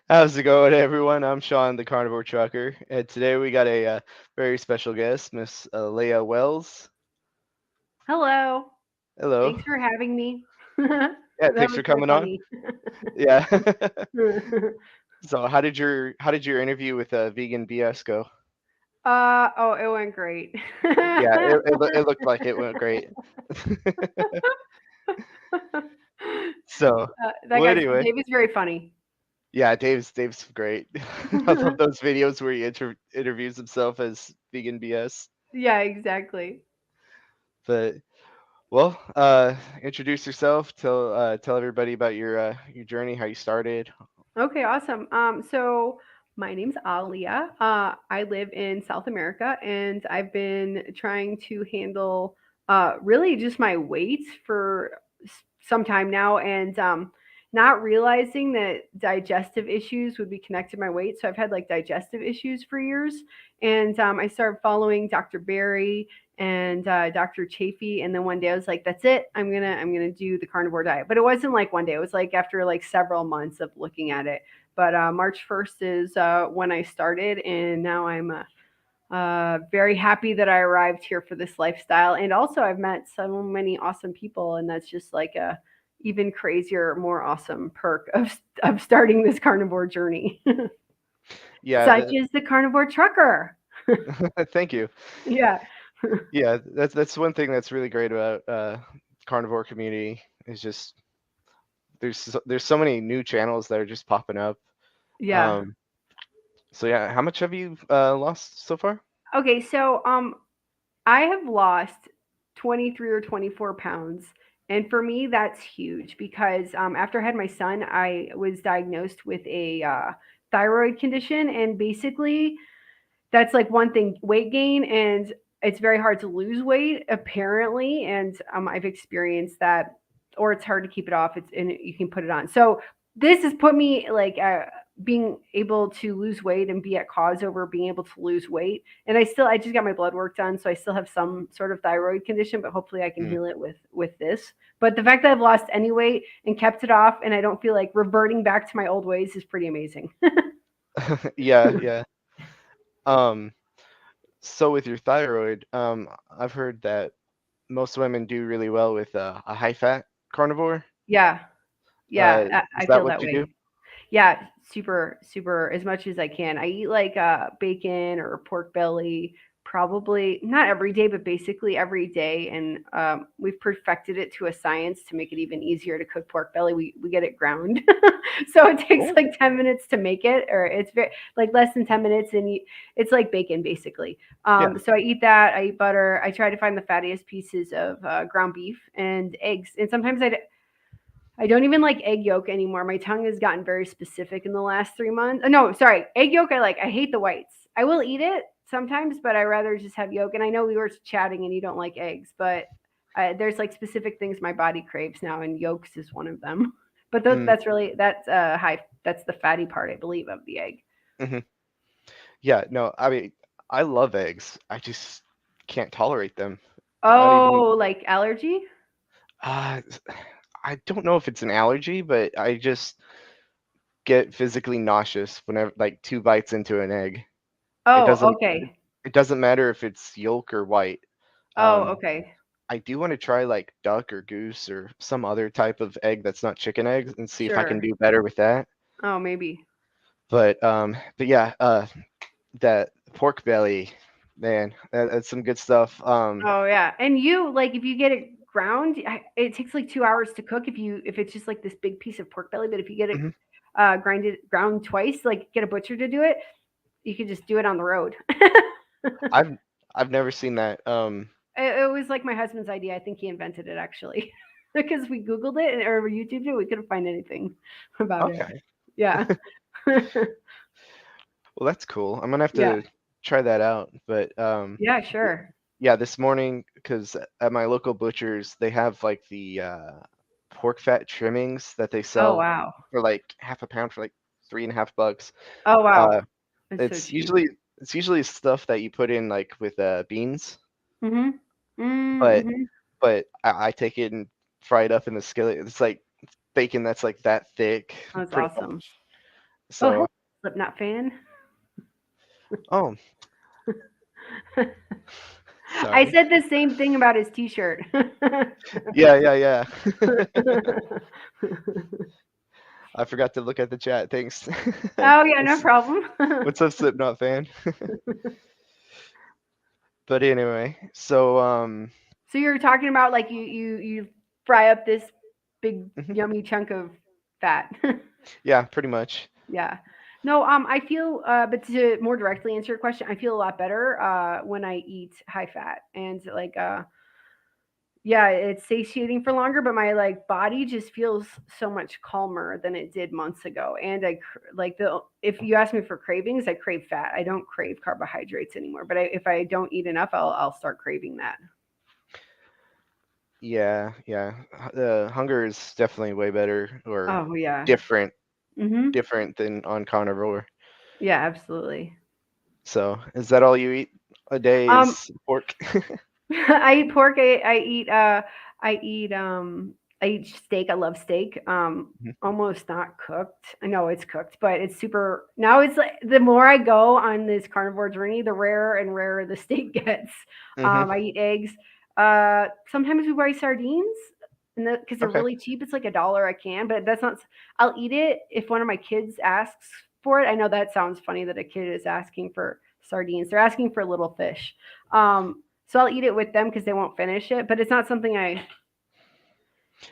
How's it going, everyone? I'm Sean, the Carnivore Trucker, and today we got a very special guest, Miss Leah Wells. Hello. Hello. Thanks for having me. Yeah, That thanks was for very coming on. funny. Yeah. So, how did your interview with Vegan BS go? Oh, it went great. Yeah, it looked like it went great. So, That well, guy's anyway, Dave is very funny. yeah, Dave's great. I love those videos where he interviews himself as Vegan BS. Yeah, exactly. But well, introduce yourself. Tell everybody about your journey, how you started. Okay, awesome. So my name's Alia. I live in South America, and I've been trying to handle really just my weight for some time now, and not realizing that digestive issues would be connected to my weight. So I've had like digestive issues for years, and I started following Dr. Barry and Dr. Chafee, and then one day I was like, "That's it. I'm gonna do the carnivore diet." But it wasn't like one day; it was like after like several months of looking at it. But March 1st is when I started, and now I'm very happy that I arrived here for this lifestyle. And also, I've met so many awesome people, and that's just like a even crazier, more awesome perk of starting this carnivore journey, Yeah, such as the carnivore trucker. thank you. Yeah. Yeah, that's one thing that's really great about carnivore community is just there's so many new channels that are just popping up. Yeah. Um, so yeah, how much have you lost so far? Okay, so I have lost 23 or 24 pounds. And for me, that's huge because after I had my son, I was diagnosed with a thyroid condition. And basically, that's like one thing, weight gain. And it's very hard to lose weight, apparently. And I've experienced that, or it's hard to keep it off. It's and you can put it on. So this has put me like being able to lose weight and be at cause over being able to lose weight. And I just got my blood work done, so I still have some sort of thyroid condition, but hopefully I can Mm. heal it with this. But the fact that I've lost any weight and kept it off, and I don't feel like reverting back to my old ways is pretty amazing. Yeah, yeah. Um, so with your thyroid, I've heard that most women do really well with a high fat carnivore. Yeah, Uh, yeah, is I that feel what that you do? way. Yeah, super, super as much as I can. I eat like bacon or pork belly, probably not every day, but basically every day. And we've perfected it to a science to make it even easier to cook pork belly. We get it ground, so it takes Oh, like 10 minutes to make it, or it's very like less than 10 minutes, and it's like bacon basically. yeah. So I eat that. I eat butter. I try to find the fattiest pieces of ground beef and eggs, and sometimes I don't even like egg yolk anymore. My tongue has gotten very specific in the last 3 months. No, sorry, egg yolk. I like. I hate the whites. I will eat it sometimes, but I rather just have yolk. And I know we were chatting, and you don't like eggs, but there's like specific things my body craves now, and yolks is one of them. But Mm, that's high. That's the fatty part, I believe, of the egg. hmm. Yeah, no, I mean, I love eggs. I just can't tolerate them. Not even. Oh, like allergy? Uh, I don't know if it's an allergy, but I just get physically nauseous whenever like 2 bites into an egg. It Oh, doesn't it, okay. it doesn't matter if it's yolk or white. Oh, Um, okay. I do want to try like duck or goose or some other type of egg that's not chicken eggs and see if I can Sure. do better with that. Oh, maybe. But yeah, that pork belly, man, that's some good stuff. Oh yeah, and you like if you get it ground, it takes like 2 hours to cook if it's just like this big piece of pork belly. But if you get it Mhm. grinded ground twice, like get a butcher to do it, you could just do it on the road. I've I've never seen that. It was like my husband's idea. I think he invented it actually, because we Googled it or YouTubed it. We couldn't find anything about it. Okay. Yeah, Well, that's cool. I'm gonna have yeah, to try that out. But yeah. y- Sure. yeah, this morning, because at my local butcher's, they have like the pork fat trimmings that they Oh sell wow. for like half a pound for like $3.50. Oh wow. Uh, It's so it's cheap. usually it's usually stuff that you put in like with beans, Mhm. but Mhm. I take it and fry it up in the skillet. It's like bacon that's like that thick, That's pretty awesome. much. Oh, hey, So, Slipknot fan. oh, I sorry. said the same thing about his T-shirt. Yeah, yeah, yeah. I forgot to look at the chat. Thanks. Oh yeah, no What's problem. what's up, Slipknot fan? But anyway, so So you're talking about like you fry up this big mhm. yummy chunk of fat. Yeah, pretty much. Yeah. No, I feel, but to more directly answer your question, I feel a lot better when I eat high fat and like, yeah, it's satiating for longer, but my like body just feels so much calmer than it did months ago. And like the if you ask me for cravings, I crave fat. I don't crave carbohydrates anymore. But if I don't eat enough, I'll start craving that. Yeah, yeah. Hunger is definitely way better or Oh yeah. different, Mhm. different than on carnivore. Yeah, absolutely. So, is that all you eat a day Um, is pork? I eat pork. I eat I eat steak. I love steak. Mhm, Almost not cooked. I know it's cooked, but it's super. Now it's like the more I go on this carnivore journey, the rarer and rarer the steak gets. mhm. I eat eggs. Sometimes we buy sardines, and because they're Okay. really cheap, it's like $1 a can. But that's not. I'll eat it if one of my kids asks for it. I know that sounds funny that a kid is asking for sardines. They're asking for little fish. So I'll eat it with them because they won't finish it. But it's not something I.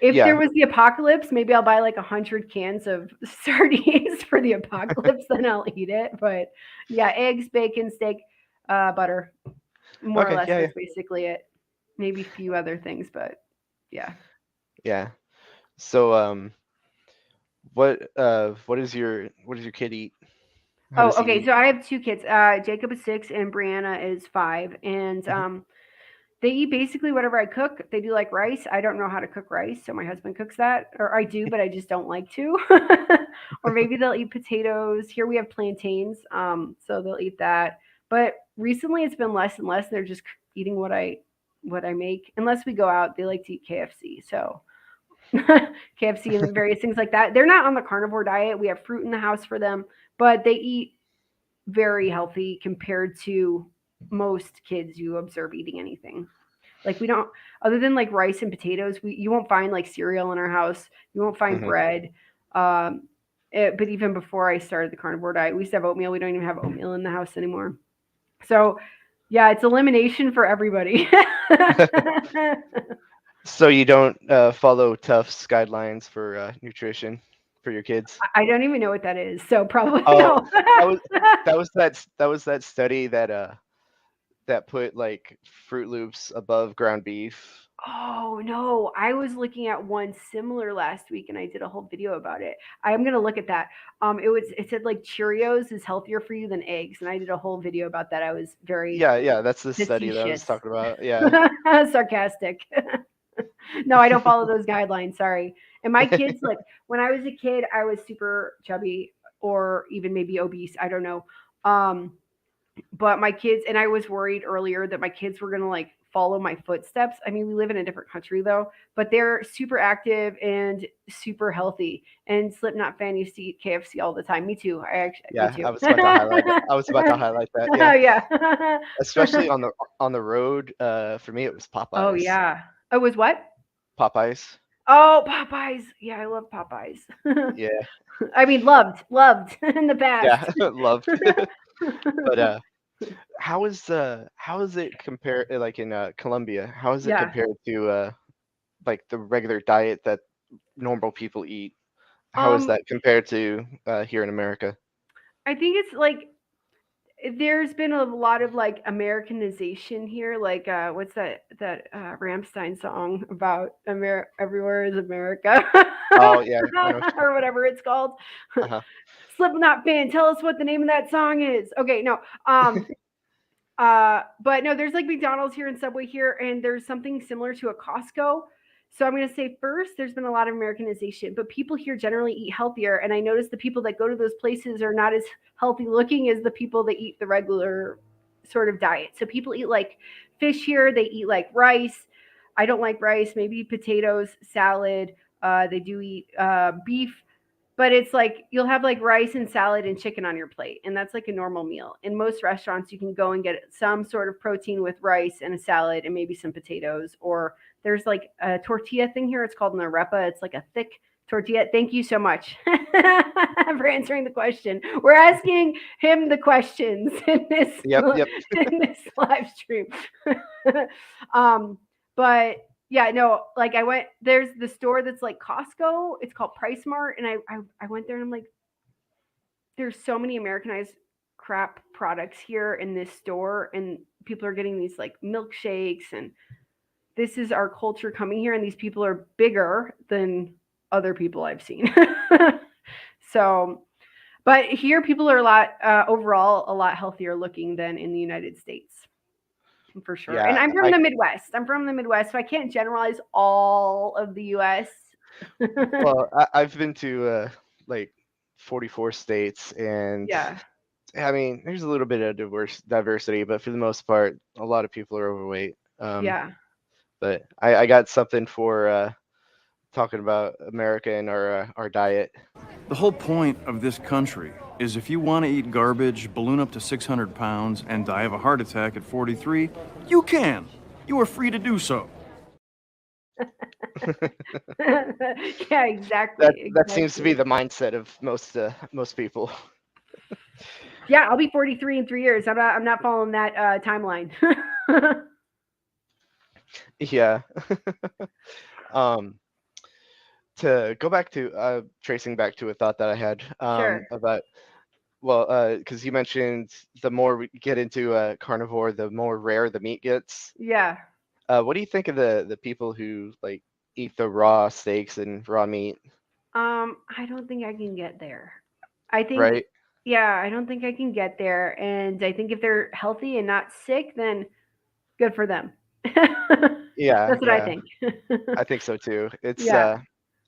If there Yeah. was the apocalypse, maybe I'll buy like 100 cans of sardines for the apocalypse. Then I'll eat it. But yeah, eggs, bacon, steak, butter. More or Okay. less, Yeah, yeah. that's basically it. Maybe a few other things, but yeah. Yeah. So, what does your kid eat? How Oh, does he okay. eat? So I have two kids. Jacob is 6 and Brianna is 5. And Mhm. they eat basically whatever I cook. They do like rice. I don't know how to cook rice, so my husband cooks that, or I do, but I just don't like to. Or maybe they'll eat potatoes. Here we have plantains, so they'll eat that. But recently, it's been less and less. They're just eating what I make. Unless we go out, they like to eat KFC. So KFC and various things like that. They're not on the carnivore diet. We have fruit in the house for them, but they eat very healthy compared to most kids you observe eating anything. Like we don't, other than like rice and potatoes, you won't find like cereal in our house. You won't find Mhm. bread. Um, but even before I started the carnivore diet, we used to have oatmeal. We don't even have oatmeal in the house anymore. So yeah, it's elimination for everybody. So you don't follow Tufts guidelines for nutrition for your kids? I don't even know what that is. So probably Oh, no. that was that study that put like Fruit Loops above ground beef. Oh no, I was looking at one similar last week and I did a whole video about it. I'm gonna look at that. It said like Cheerios is healthier for you than eggs, and I did a whole video about that. I was very Yeah, yeah, that's the study that I was facetious, talking about. Yeah. sarcastic. No, I don't follow those guidelines. Sorry. And my kids, like when I was a kid, I was super chubby or even maybe obese. I don't know. Um, but my kids and I was worried earlier that my kids were gonna like follow my footsteps. I mean, we live in a different country though, but they're super active and super healthy. And Slipknot fan used to eat KFC all the time. Me too. Me Yeah, too. I was about to highlight that. I was about to highlight that. Yeah. Yeah. Especially on the road, for me it was Oh Popeyes. yeah. Oh, was what? Popeyes. Oh, Popeyes. Yeah, I love Popeyes. Yeah. I mean, loved in the past. Yeah, loved. But how is it compared like in Colombia? How is it Yeah. compared to like the regular diet that normal people eat? How is Um, that compared to here in America? I think it's like there's been a lot of like Americanization here. Like, what's that Ramstein song about everywhere is America, Oh yeah, I know. or whatever it's called. Uh-huh. Slipknot fan, tell us what the name of that song is. Okay, no. But no, there's like McDonald's here and Subway here, and there's something similar to a Costco. So I'm gonna say first, there's been a lot of Americanization, but people here generally eat healthier. And I notice the people that go to those places are not as healthy looking as the people that eat the regular sort of diet. So people eat like fish here, they eat like rice. I don't like rice, maybe potatoes, salad. They do eat beef. but it's like you'll have like rice and salad and chicken on your plate, and that's like a normal meal. In most restaurants, you can go and get some sort of protein with rice and a salad and maybe some potatoes. Or there's like a tortilla thing here. It's called an arepa. It's like a thick tortilla. Thank you so much for answering the question. We're asking him the questions in this Yep, yep, in this live stream. um, but yeah, no, like I went there's the store that's like Costco. It's called Price Mart, and I went there and I'm like, there's so many Americanized crap products here in this store, and people are getting these like milkshakes, and this is our culture coming here, and these people are bigger than other people I've seen. So, but here people are a lot overall a lot healthier looking than in the United States for sure. And yeah. I'm from the Midwest. I'm from the Midwest, so I can't generalize all of the US. Well, I've been to like 44 states, and Yeah. I mean, there's a little bit of diversity, but for the most part, a lot of people are overweight. Yeah. But I got something for talking about America and our diet. The whole point of this country is if you want to eat garbage, balloon up to 600 pounds, and die of a heart attack at 43, you can. You are free to do so. Yeah, exactly. That seems to be Exactly. the mindset of most people. Yeah, I'll be 43 in 3 years. I'm not following that timeline. Yeah. um, to go back to tracing back to a thought that I had Sure. about, well, because you mentioned the more we get into carnivore, the more rare the meat gets. Yeah. What do you think of the people who like eat the raw steaks and raw meat? I don't think I can get there. I think, Right? yeah, I don't think I can get there. And I think if they're healthy and not sick, then good for them. Yeah, That's what I yeah. think. I think so too. Yeah.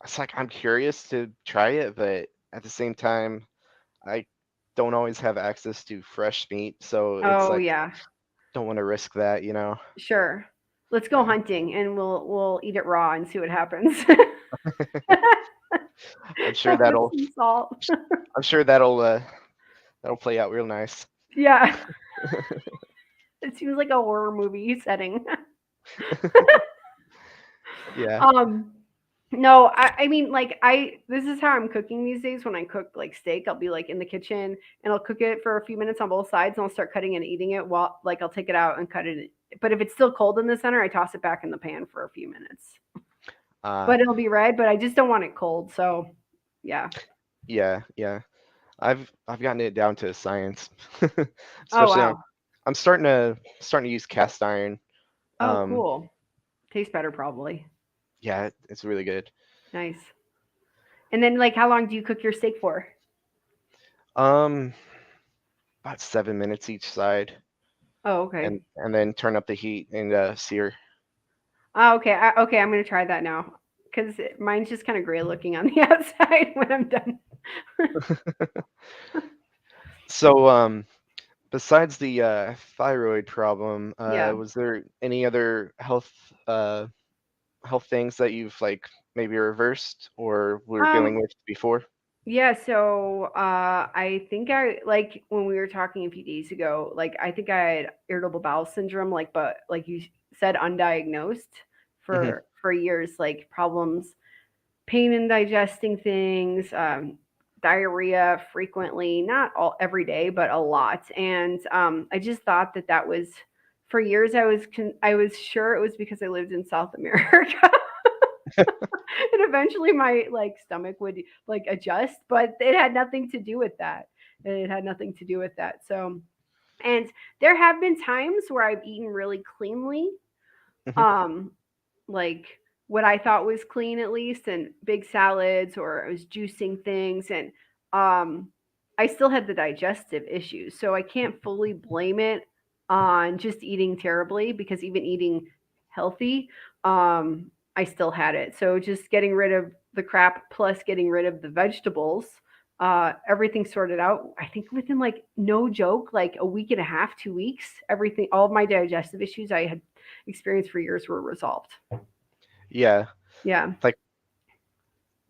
It's like I'm curious to try it, but at the same time, I don't always have access to fresh meat, so it's Oh like yeah. don't want to risk that, you know. Sure. Let's go Yeah. hunting and we'll eat it raw and see what happens. I'm sure With that'll some salt. I'm sure that'll play out real nice. Yeah. It seems like a horror movie setting. Yeah. um no, I mean like I this is how I'm cooking these days. When I cook like steak, I'll be like in the kitchen and I'll cook it for a few minutes on both sides and I'll start cutting and eating it while like I'll take it out and cut it. But if it's still cold in the center, I toss it back in the pan for a few minutes. Uh But it'll be red, but I just don't want it cold. So yeah. yeah, yeah. I've gotten it down to a science. Oh Especially wow. I'm starting to use cast iron. Oh Um cool. Tastes better probably. yeah, it's really good. Nice. And then like how long do you cook your steak for? Um about 7 minutes each side, Oh, okay. and then turn up the heat and sear. Oh, okay. Okay, I'm gonna try that now because mine's just kind of gray looking on the outside when I'm done. So besides the thyroid problem, Yeah. was there any other uh health things that you've like maybe reversed or were Um. dealing with before? Yeah. So, I think I like when we were talking a few days ago. Like, I think I had irritable bowel syndrome. Like, but like you said, undiagnosed Hmm. for years. Like problems, pain in digesting things, diarrhea frequently, not all every day, but a lot. And I just thought that that was for years. I was sure it was because I lived in South America. And eventually my like stomach would like adjust, but it had nothing to do with that. It had nothing to do with that. So, and there have been times where I've eaten really cleanly, Hmm. um, like what I thought was clean at least, and big salads, or I was juicing things, and um, I still had the digestive issues. So I can't fully blame it on just eating terribly because even eating healthy, um, I still had it. So just getting rid of the crap plus getting rid of the vegetables, everything sorted out. I think within like no joke, like a week and a half, 2 weeks, everything, all of my digestive issues I had experienced for years were resolved. Yeah, Yeah.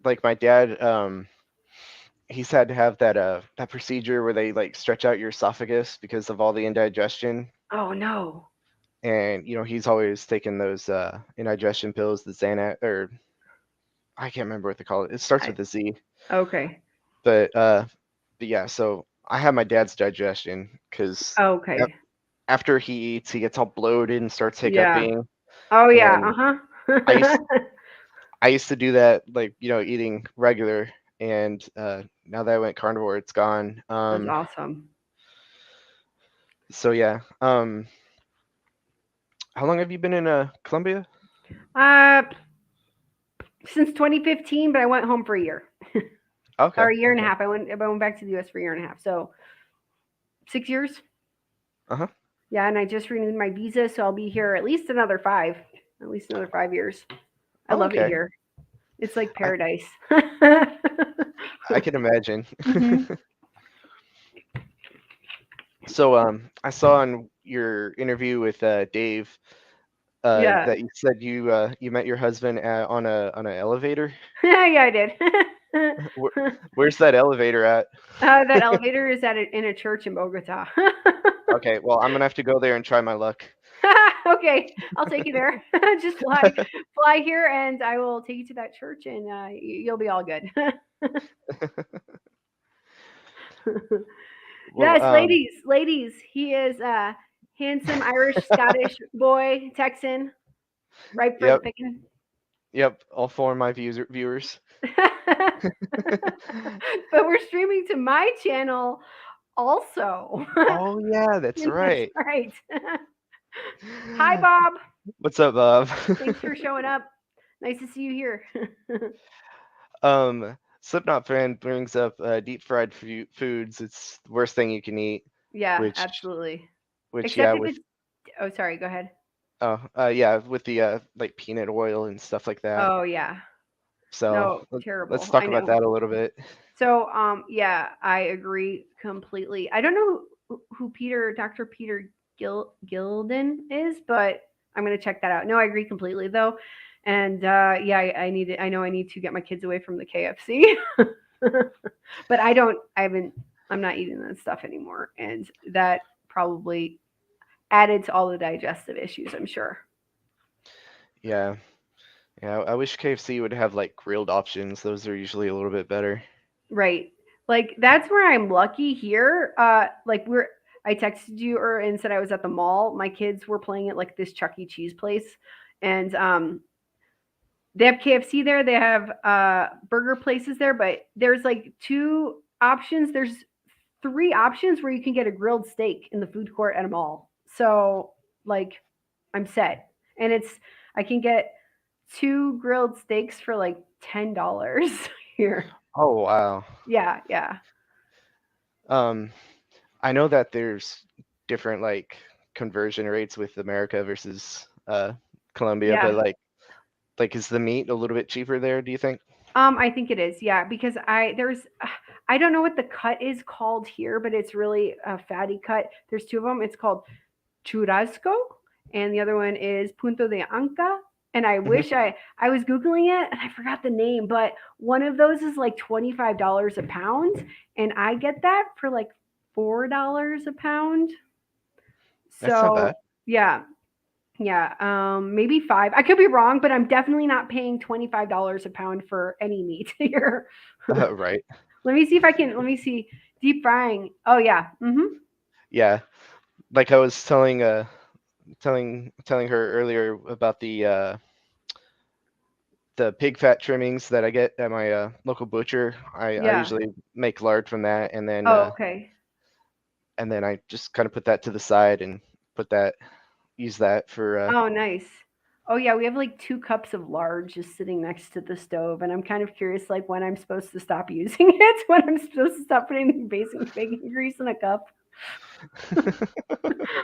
like my dad. he's had to have that procedure where they like stretch out your esophagus because of all the indigestion. Oh no. And he's always taking those indigestion pills, the Xanax, or I can't remember what they call it. It starts I, with a Z. okay. But yeah, so I have my dad's digestion because Okay. after he eats, he gets all bloated and starts Yeah. hiccuping. Oh yeah. And I used Uh-huh. I used to do that, like eating regular, and now that I went carnivore, it's gone. That's awesome. So yeah. How long have you been in Colombia? Uh, since 2015, but I went home for a year or Okay, a year and a okay. half. I went back to the U.S. for a year and a half, so 6 years. Uh-huh. Yeah, and I just renewed my visa, so I'll be here at least another 5 years. I Oh, love it okay. here. It's like I paradise. I can imagine. hmm So I saw on your interview with Dave Yeah, that you said you met your husband on an elevator. yeah, I did. Where, where's that elevator at? That elevator is in a church in Bogota. Okay, well, I'm gonna have to go there and try my luck. Okay, I'll take you there. Just fly here, and I will take you to that church, and you'll be all good. Well, Yes, ladies. He is a handsome Irish, Scottish boy, Texan, ripe for the yep, picking. yep. All four of my viewers. But we're streaming to my channel also. Oh yeah, that's That's right. right. Hi, Bob. What's up, Bob? Thanks for showing up. Nice to see you here. Slipknot fan brings up deep fried foods. It's the worst thing you can eat. Yeah, Which, absolutely. yeah, Except if with it's. Oh, sorry. Go ahead. yeah, with the like peanut oil and stuff like that. Oh, yeah. So No, let's terrible. talk I about know. that a little bit. So, yeah, I agree completely. I don't know who Dr. Peter Gilden is, but I'm gonna check that out. No, I agree completely though, and yeah, I need it. I know I need to get my kids away from the KFC, but I don't. I haven't. I'm not eating that stuff anymore, and that probably added to all the digestive issues. I'm sure. Yeah, yeah. I wish KFC would have like grilled options. Those are usually a little bit better. Right. Like that's where I'm lucky here. Like I texted you or and said I was at the mall. My kids were playing at like this Chuck E. Cheese place, and they have KFC there. They have burger places there, but there's like two options. There's three options where you can get a grilled steak in the food court at a mall. So like I'm set, and I can get two grilled steaks for like $10 here. Oh wow. Yeah, yeah. Um, I know that there's different like conversion rates with America versus Colombia, but Yeah. like is the meat a little bit cheaper there, do you think? I think it is, yeah, because I don't know what the cut is called here, but it's really a fatty cut. There's two of them. It's called churrasco, and the other one is punto de anca. And I Hmm. wish I was googling it and I forgot the name, but one of those is like $25 a pound, and I get that for like $4 a pound. That's not bad. So yeah, yeah, maybe five. I could be wrong, but I'm definitely not paying $25 a pound for any meat here. Right. Let me see if I can. Let me see. Deep frying. Oh yeah. Mm-hmm. Yeah. Like I was telling her earlier about the pig fat trimmings that I get at my local butcher. I Yeah. usually make lard from that, Oh, okay. and then I just kind of put that to the side and put that use that for Oh, nice. Oh yeah, we have like 2 cups of lard just sitting next to the stove, and I'm kind of curious, like when I'm supposed to stop using it, when I'm supposed to stop putting bacon grease in a cup.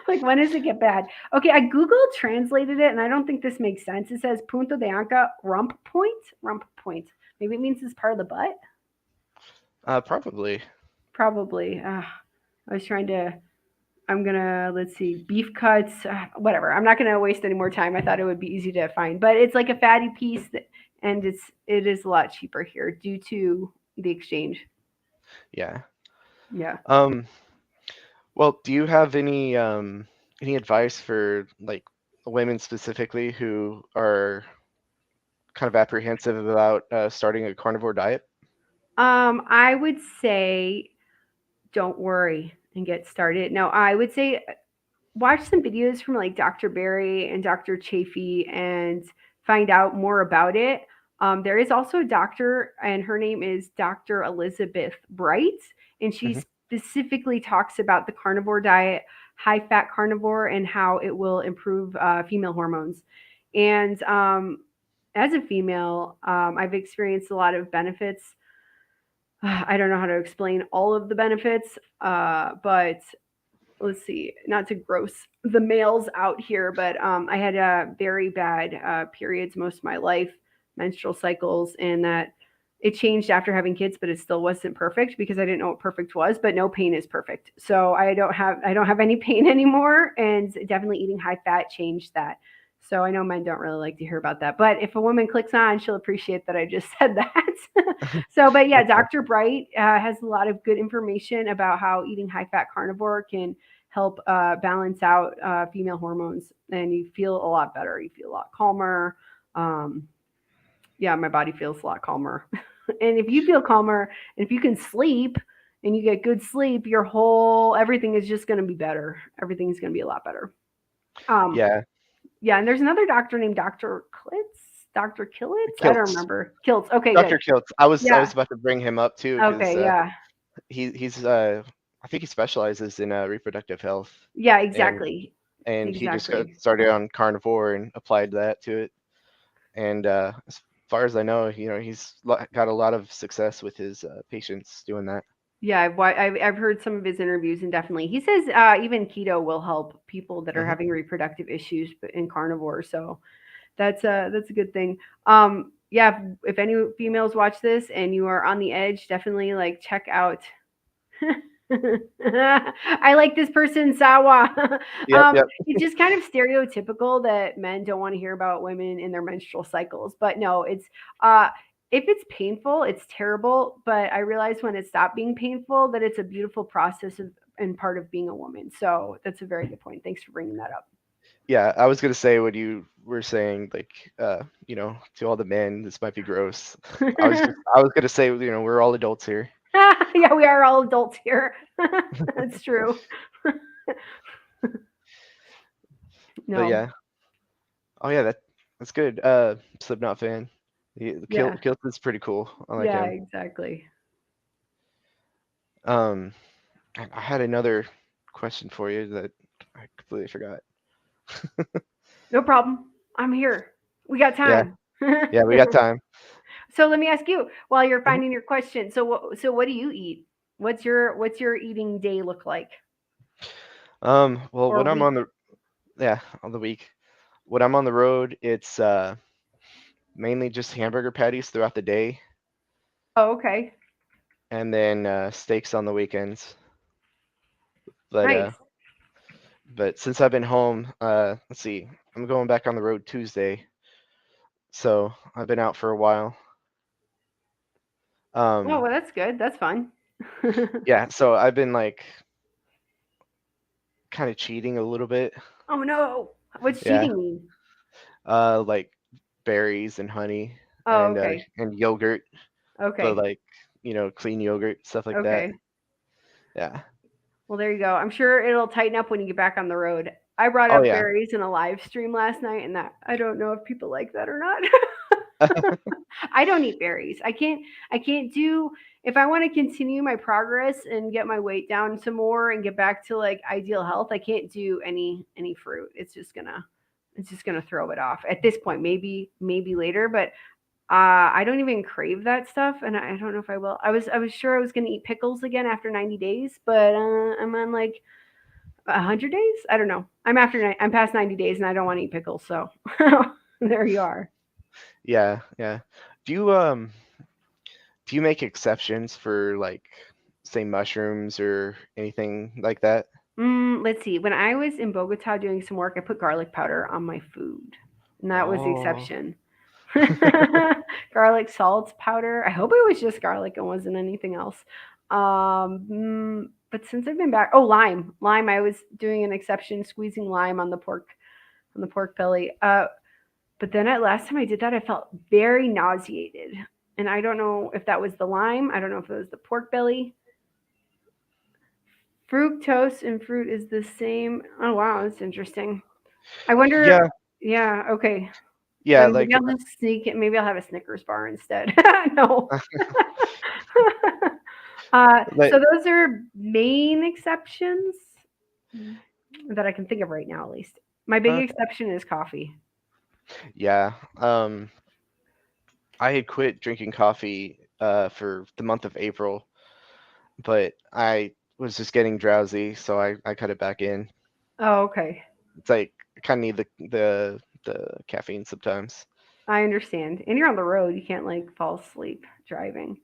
Like when does it get bad? Okay, I Google translated it, and I don't think this makes sense. It says punto de anca, rump point, rump point. Maybe it means it's part of the butt. probably. Probably. I was trying to. I'm gonna let's see, beef cuts, whatever. I'm not gonna waste any more time. I thought it would be easy to find, but it's like a fatty piece, and it is a lot cheaper here due to the exchange. Yeah. Yeah. Um, well, do you have any advice for like women specifically who are kind of apprehensive about starting a carnivore diet? I would say don't worry and get started. No, I would say watch some videos from like Dr. Barry and Dr. Chafee and find out more about it. There is also a doctor, and her name is Dr. Elizabeth Bright, and she Hmm. specifically talks about the carnivore diet, high fat carnivore, and how it will improve female hormones. And as a female, I've experienced a lot of benefits. I don't know how to explain all of the benefits, but let's see, not to gross the males out here, but I had very bad periods most of my life, menstrual cycles, and that it changed after having kids, but it still wasn't perfect because I didn't know what perfect was. But no pain is perfect, so I don't have any pain anymore, and definitely eating high fat changed that. So I know men don't really like to hear about that, but if a woman clicks on, she'll appreciate that I just said that. So, but yeah, Okay. Dr. Bright has a lot of good information about how eating high fat carnivore can help balance out female hormones, and you feel a lot better. You feel a lot calmer. Um, yeah, my body feels a lot calmer. And if you feel calmer, and if you can sleep and you get good sleep, your whole everything is just going to be better. Everything's going to be a lot better. Um, Yeah, yeah, and there's another doctor named Dr. Klitz, Dr. Killitz. I don't Kiltz. remember. Kiltz. Okay, good. Dr. Kiltz. I was Yeah. about to bring him up too because Okay. Yeah. he's I think he specializes in reproductive health, Yeah. and Exactly. he just got Exactly. started on carnivore and applied that to it. And as far as I know, he's got a lot of success with his patients doing that. Yeah, I've heard some of his interviews, and definitely he says even keto will help people that are Hmm. having reproductive issues in carnivore. So that's a good thing. Yeah, if any females watch this and you are on the edge, definitely like check out. I like this person, Sawa. Yep, yep. It's just kind of stereotypical that men don't want to hear about women in their menstrual cycles. But no, it's uh, if it's painful, it's terrible. But I realized when it stopped being painful that it's a beautiful process and part of being a woman. So that's a very good point. Thanks for bringing that up. Yeah, I was gonna say when you were saying like to all the men, this might be gross. I was gonna say we're all adults here. Yeah, we are all adults here. That's true. But No, yeah. Oh yeah, that's good. Slipknot fan. yeah, Kilt is pretty cool. I like yeah, him. exactly. Um, I had another question for you that I completely forgot. No problem. I'm here. We got Yeah, time. yeah, we got time. So let me ask you, while you're Mhm. finding your question, so what do you eat? What's your eating day look like, Well, or when I'm week? on the yeah on the week, when I'm on the road, it's mainly just hamburger patties throughout the day, Oh, okay. and then steaks on the weekends. But Nice. since I've been home, let's see, I'm going back on the road Tuesday, so I've been out for a while. Oh, Um, well, that's good. That's fun. yeah, so I've been like kind of cheating a little bit. Oh no. What's Yeah, cheating mean? like berries and honey Oh, okay. and yogurt, but Okay. like clean yogurt, stuff like that. Okay. Yeah. Well, there you go. I'm sure it'll tighten up when you get back on the road. I brought Oh up yeah. berries in a live stream last night, and that I don't know if people like that or not. I don't eat berries. I can't do if I want to continue my progress and get my weight down some more and get back to like ideal health, I can't do any fruit. It's just gonna throw it off. At this point, maybe later, but I don't even crave that stuff, and I don't know if I will. I was sure I was gonna eat pickles again after 90 days, but I'm on like 100 days. I don't know. I'm past 90 days, and I don't want to eat pickles. So there you are. Yeah, yeah. Do you um do you make exceptions for like say mushrooms or anything like that? Let's see. When I was in Bogota doing some work, I put garlic powder on my food, and that was the Oh. exception. Garlic salt powder. I hope it was just garlic and wasn't anything else. But since I've been back, oh, lime. I was doing an exception, squeezing lime on the pork belly. But then at last time I did that, I felt very nauseated, and I don't know if that was the lime. I don't know if it was the pork belly. Fructose in fruit is the same. Oh wow, that's interesting. I wonder. Yeah, Yeah, okay. yeah, Then maybe like I'll just sneak it. Maybe I'll have a Snickers bar instead. No. like So those are main exceptions that I can think of right now, at least. My big okay. exception is coffee. Yeah. I had quit drinking coffee for the month of April, but I was just getting drowsy, so I cut it back in. Oh, okay. It's like I kind of need the caffeine sometimes. I understand. And you're on the road. You can't like fall asleep driving.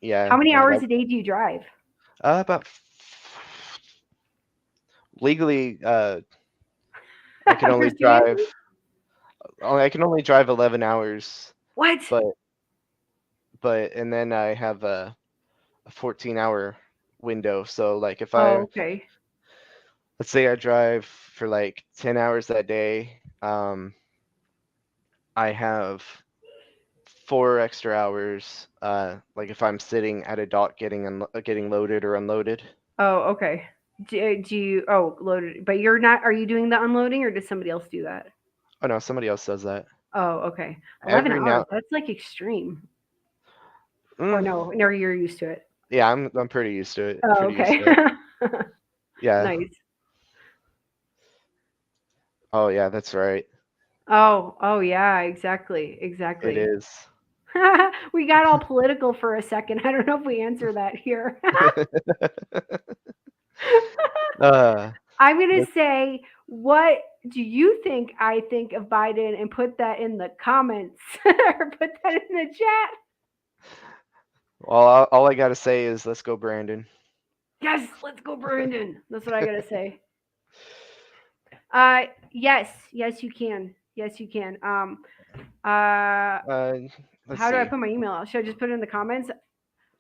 How Yeah, many yeah. hours a day do you drive? About legally, I can only drive. Christianity? I can only drive 11 hours, What? but and then I have a 14-hour window. So like if Oh, I okay. let's say I drive for like 10 hours that day, I have 4 extra hours. Like if I'm sitting at a dock getting loaded or unloaded. Oh, okay. Do you, oh, loaded, but you're not, are you doing the unloading or does somebody else do that? Oh no, somebody else does that. Oh, okay. 11 Every hours. now, That's like extreme. Or mm, no, no, you're used to it. yeah, I'm pretty used to it. Oh, Pretty used okay. to it. Yeah. Nice. Oh yeah, that's right. Oh, yeah, exactly. It Exactly. is. We got all political for a second. I don't know if we answer that here. uh, I'm going but- to say, what do you think I think of Biden and put that in the comments or put that in the chat? well, all I gotta say is let's go, Brandon. Yes, let's go, Brandon. That's what I got to say. Yes, you can. Yes, you can. Uh, Uh, let's how do I see. put my email? Should I just put it in the comments?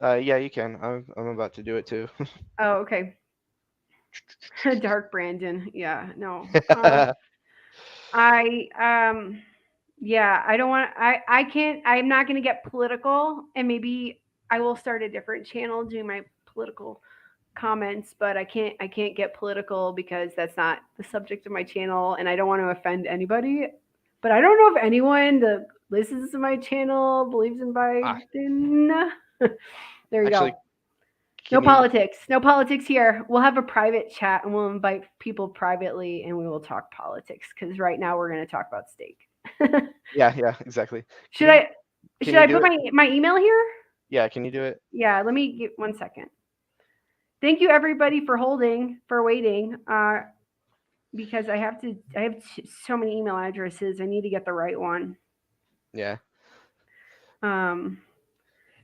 Yeah, you can. I'm about to do it too. Oh, okay. Dark Brandon. Yeah, no. I yeah, I don't want I can't I'm not going to get political, and maybe I will start a different channel doing my political comments, but I can't get political because that's not the subject of my channel and I don't want to offend anybody. But I don't know if anyone that listens to my channel believes in Ah, Biden. There you actually, go. No can you? politics. No politics here. We'll have a private chat and we'll invite people privately and we will talk politics because right now we're going to talk about steak. Yeah, yeah, exactly. should Can you? I Can should you I do put it? my email here? Yeah, can you do it? Yeah, let me get 1 second. Thank you everybody for holding, for waiting. Because I have so many email addresses. I need to get the right one. Yeah. Um,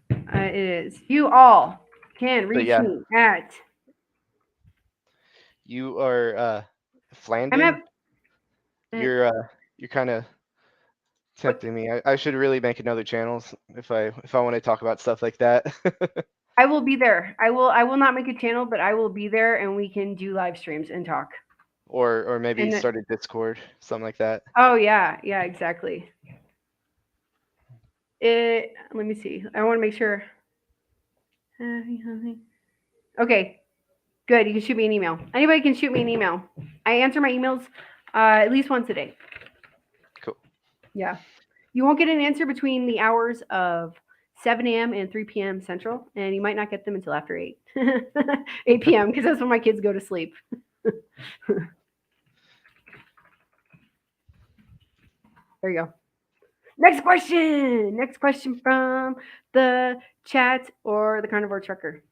it is you all can But reach yeah, me at you are I'm at Flandin. uh, You're kind of what tempting me. I should really make another channel if I want to talk about stuff like that. I will be there. I will not make a channel, but I will be there and we can do live streams and talk. Or maybe And start a Discord, something like that. oh yeah, exactly. Let me see. I want to make sure. Okay, good. You can shoot me an email. Anybody can shoot me an email. I answer my emails at least once a day. Cool. Yeah. You won't get an answer between the hours of 7 a.m. and 3 p.m. Central, and you might not get them until after 8, 8 p.m. because that's when my kids go to sleep. There you go. Next question. Next question from the chat or the carnivore trucker.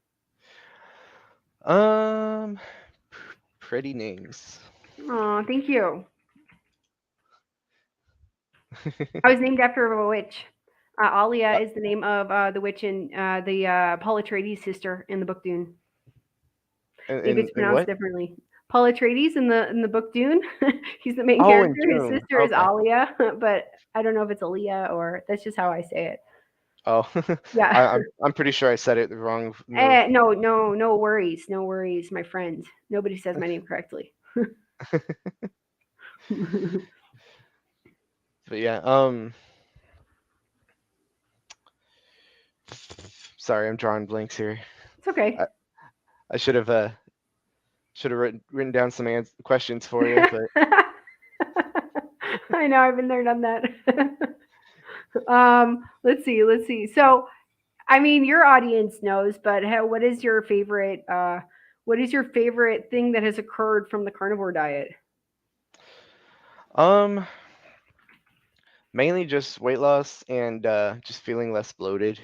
Um, pretty names. Oh, thank you. I was named after a witch. Alia is the name of the witch in the Paul Atreides sister in the book Dune. Maybe it's In pronounced what? differently. Paul Atreides in the book Dune. He's the main Oh, in character. His June. sister is Okay. Alia, but I don't know if it's Alia or that's just how I say it. Oh, Yeah. I'm pretty sure I said it the wrong. No, no, no worries, no worries, my friend. Nobody says my name correctly. It's But yeah, sorry, I'm drawing blanks here. okay. I, I should have written down some questions for you, but I know I've been there, done that. Let's see, let's see. So, I mean, your audience knows, but what is your favorite? What is your favorite thing that has occurred from the carnivore diet? um, mainly just weight loss and just feeling less bloated.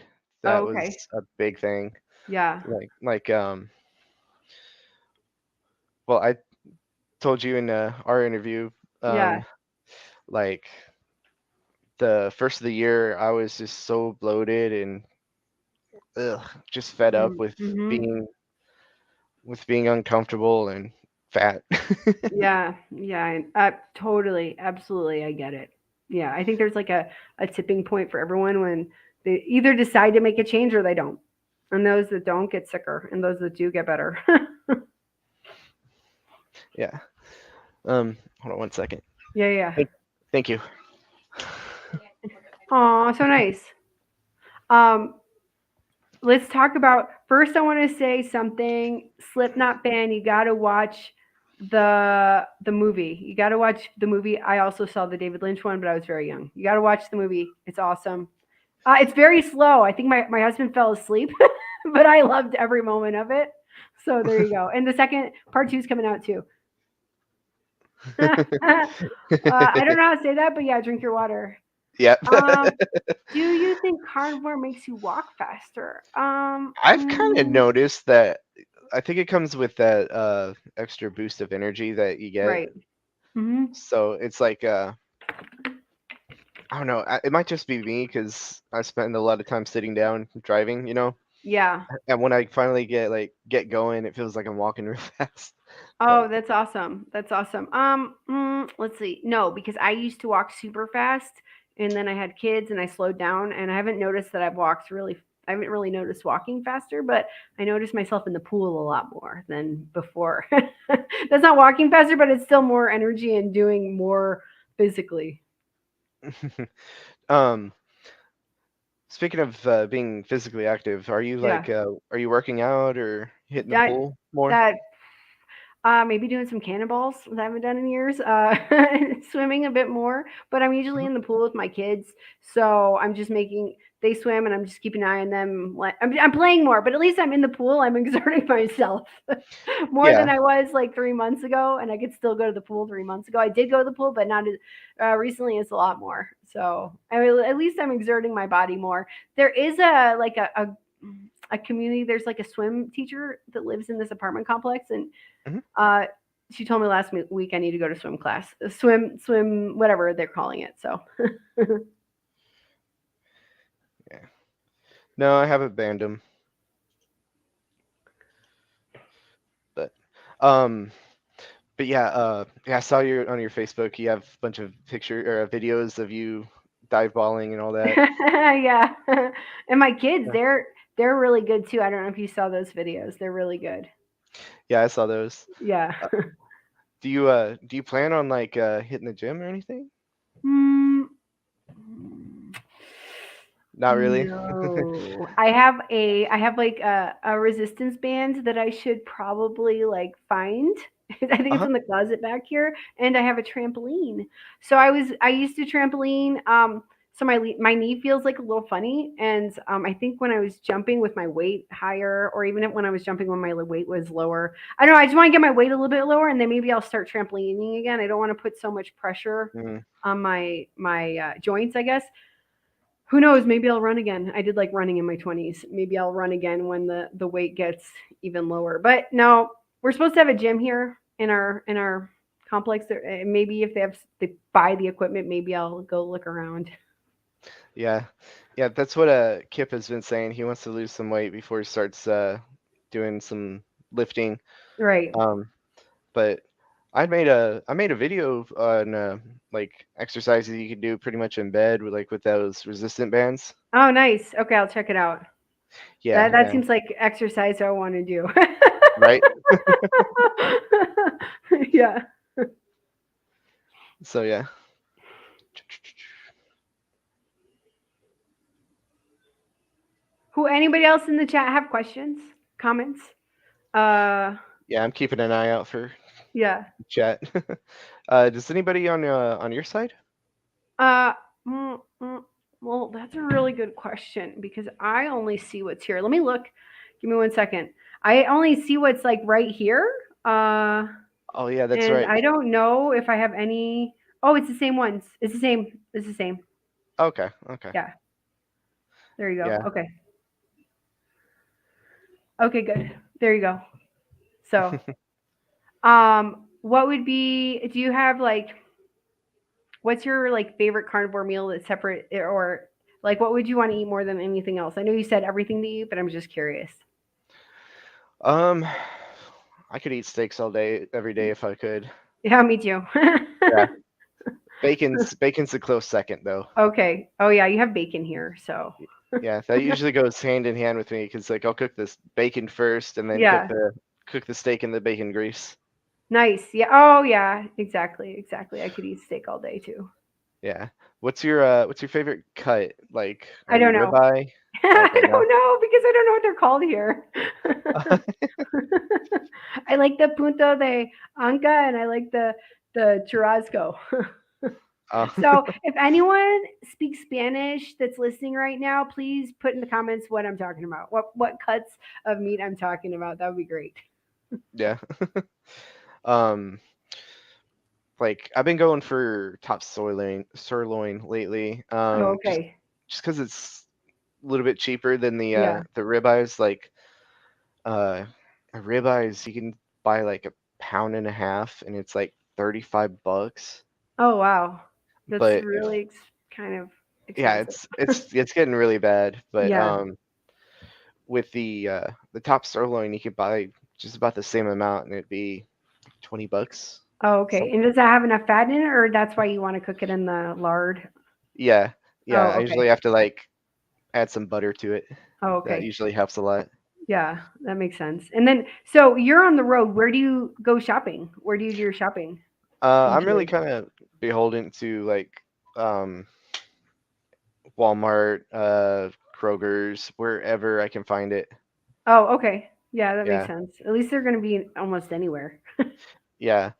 Oh, That was okay. a big thing. Yeah, Like well, I told you in our interview, yeah. um, like the first of the year, I was just so bloated and just fed up Mm-hmm. with being uncomfortable and fat. Yeah, yeah. Totally, absolutely, I get it. Yeah, I think there's like a tipping point for everyone when they either decide to make a change or they don't. And those that don't get sicker, and those that do get better. Yeah. Hold on one second. Yeah, yeah. Thank, thank you. Oh, so nice. Um, let's talk about first. I want to say something. Slipknot band. You got to watch the movie. You got to watch the movie. I also saw the David Lynch one, but I was very young. You got to watch the movie. It's awesome. It's very slow. I think my husband fell asleep, but I loved every moment of it. So there you go. And the second part two is coming out too. I don't know how to say that, but yeah, drink your water. Yep. Um, do you think carnivore makes you walk faster? I've kind of noticed that. I think it comes with that extra boost of energy that you get. Right. Hmm. So it's like I don't know. It might just be me because I spend a lot of time sitting down driving, Yeah. And when I finally get going, it feels like I'm walking real fast. But Oh, that's awesome. That's awesome. Let's see. No, because I used to walk super fast, and then I had kids, and I slowed down, and I haven't noticed that I've walked really. I haven't really noticed walking faster, but I noticed myself in the pool a lot more than before. That's not walking faster, but it's still more energy and doing more physically. um, speaking of being physically active, are you Yeah. are you working out or hitting the That pool more? that maybe doing some cannonballs that I haven't done in years. Swimming a bit more, but I'm usually Mhm. in the pool with my kids, so I'm just making they swim and I'm just keeping an eye on them. I'm playing more, but at least I'm in the pool. I'm exerting myself more than Yeah. I was like 3 months ago, and I could still go to the pool 3 months ago. I did go to the pool, but not as recently. It's a lot more. So I mean, at least I'm exerting my body more. There is a community. There's like a swim teacher that lives in this apartment complex, and Mhm. uh, she told me last week I need to go to swim class, swim, whatever they're calling it. So, Yeah. No, I haven't banned them, but um, but yeah, yeah, I saw you on your Facebook. You have a bunch of picture or videos of you dive balling and all that. yeah, and my kids, Yeah, they're really good too. I don't know if you saw those videos; they're really good. yeah, I saw those. Yeah. Uh, do you plan on hitting the gym or anything? Hmm. Not really. No, I have like a resistance band that I should probably like find. I think it's Uh-huh. in the closet back here, and I have a trampoline. So I used to trampoline. So my knee feels like a little funny, and I think when I was jumping with my weight higher, or even when I was jumping when my weight was lower, I don't know. I just want to get my weight a little bit lower, and then maybe I'll start trampolining again. I don't want to put so much pressure Mm, on my joints, I guess. Who knows? Maybe I'll run again. I did like running in my 20s. Maybe I'll run again when the weight gets even lower. But no, we're supposed to have a gym here in our complex. Maybe if they buy the equipment, maybe I'll go look around. yeah, yeah, that's what Kip has been saying. He wants to lose some weight before he starts doing some lifting. Right. Um, but I made a video on like exercises you can do pretty much in bed with those resistant bands. Oh, nice. Okay, I'll check it out. Yeah, That yeah, seems like exercise I want to do. right. Yeah. So yeah, Who? Anybody else in the chat have questions, comments? Uh, yeah. I'm keeping an eye out for yeah. chat. Does anybody on your side? Uh, mm, mm, well, that's a really good question because I only see what's here. Let me look. Give me 1 second. I only see what's like right here. Uh, Oh yeah, that's and right. I don't know if I have any. Oh, it's the same ones. It's the same. It's the same. Okay, okay. Yeah. There you go. Yeah. Okay. Okay, good. There you go. So, what would be? Do you have like? What's your like favorite carnivore meal that's separate, or like what would you want to eat more than anything else? I know you said everything to eat, but I'm just curious. Um, I could eat steaks all day, every day if I could. Yeah, me too. Yeah. Bacon's a close second though. Okay. Oh yeah, you have bacon here, so Yeah, that usually goes hand in hand with me because like I'll cook this bacon first and then yeah, cook the steak in the bacon grease. nice. Yeah. Oh yeah, exactly, exactly. I could eat steak all day too. Yeah. What's your favorite cut? Like, are I you don't know. ribeye? I Okay, no. don't know because I don't know what they're called here. I like the punto de anca and I like the churrasco. Oh, So if anyone speaks Spanish that's listening right now, please put in the comments what I'm talking about. What cuts of meat I'm talking about. That would be great. yeah. Um, like I've been going for top sirloin lately. Oh, okay. Just because it's a little bit cheaper than Yeah. the ribeyes. Like uh, a ribeyes you can buy like a pound and a half, and it's like $35. Oh wow. That's But really kind of yeah, expensive. it's getting really bad. But Yeah. with the top sirloin, you could buy just about the same amount, and it'd be $20. Oh, okay. Some And does that have enough fat in it, or that's why you want to cook it in the lard? yeah, yeah. Oh, I okay. usually have to like add some butter to it. Oh, That okay. usually helps a lot. Yeah, that makes sense. And then, so you're on the road. Where do you go shopping? Where do you do your shopping I'm really usually? kind of beholden to like um, Walmart, Kroger's, wherever I can find it. Oh, okay. Yeah, that makes Yeah, sense. At least they're going to be almost anywhere. yeah.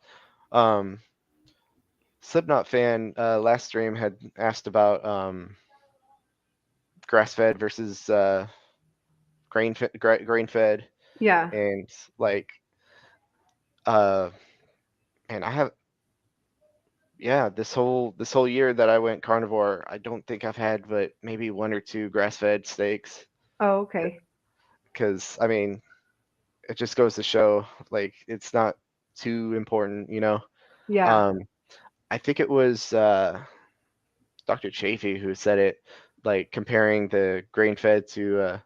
Um, Slipknot fan last stream had asked about grass fed versus grain fed, Yeah. and like uh, and I have yeah this whole year that I went carnivore, I don't think I've had but maybe one or two grass fed steaks Oh, okay. because I mean it just goes to show like it's not too important, you know. Yeah. Um, I think it was Dr. Chafee who said it, like comparing the grain fed to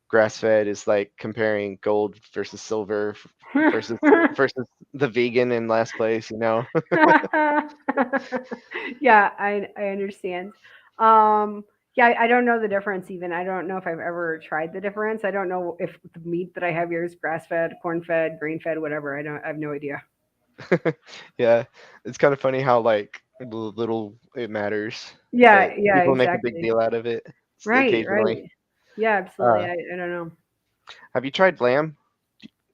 grass fed is like comparing gold versus silver versus versus the vegan in last place, you know. Yeah, I understand. Um, yeah, I don't know the difference even. I don't know if I've ever tried the difference. I don't know if the meat that I have here is grass fed, corn fed, grain fed, whatever. I have no idea. Yeah, it's kind of funny how like little it matters, Yeah, but yeah, people make a big exactly. deal out of it Right, occasionally. right. Yeah, absolutely. Uh, I don't know. have you tried lamb?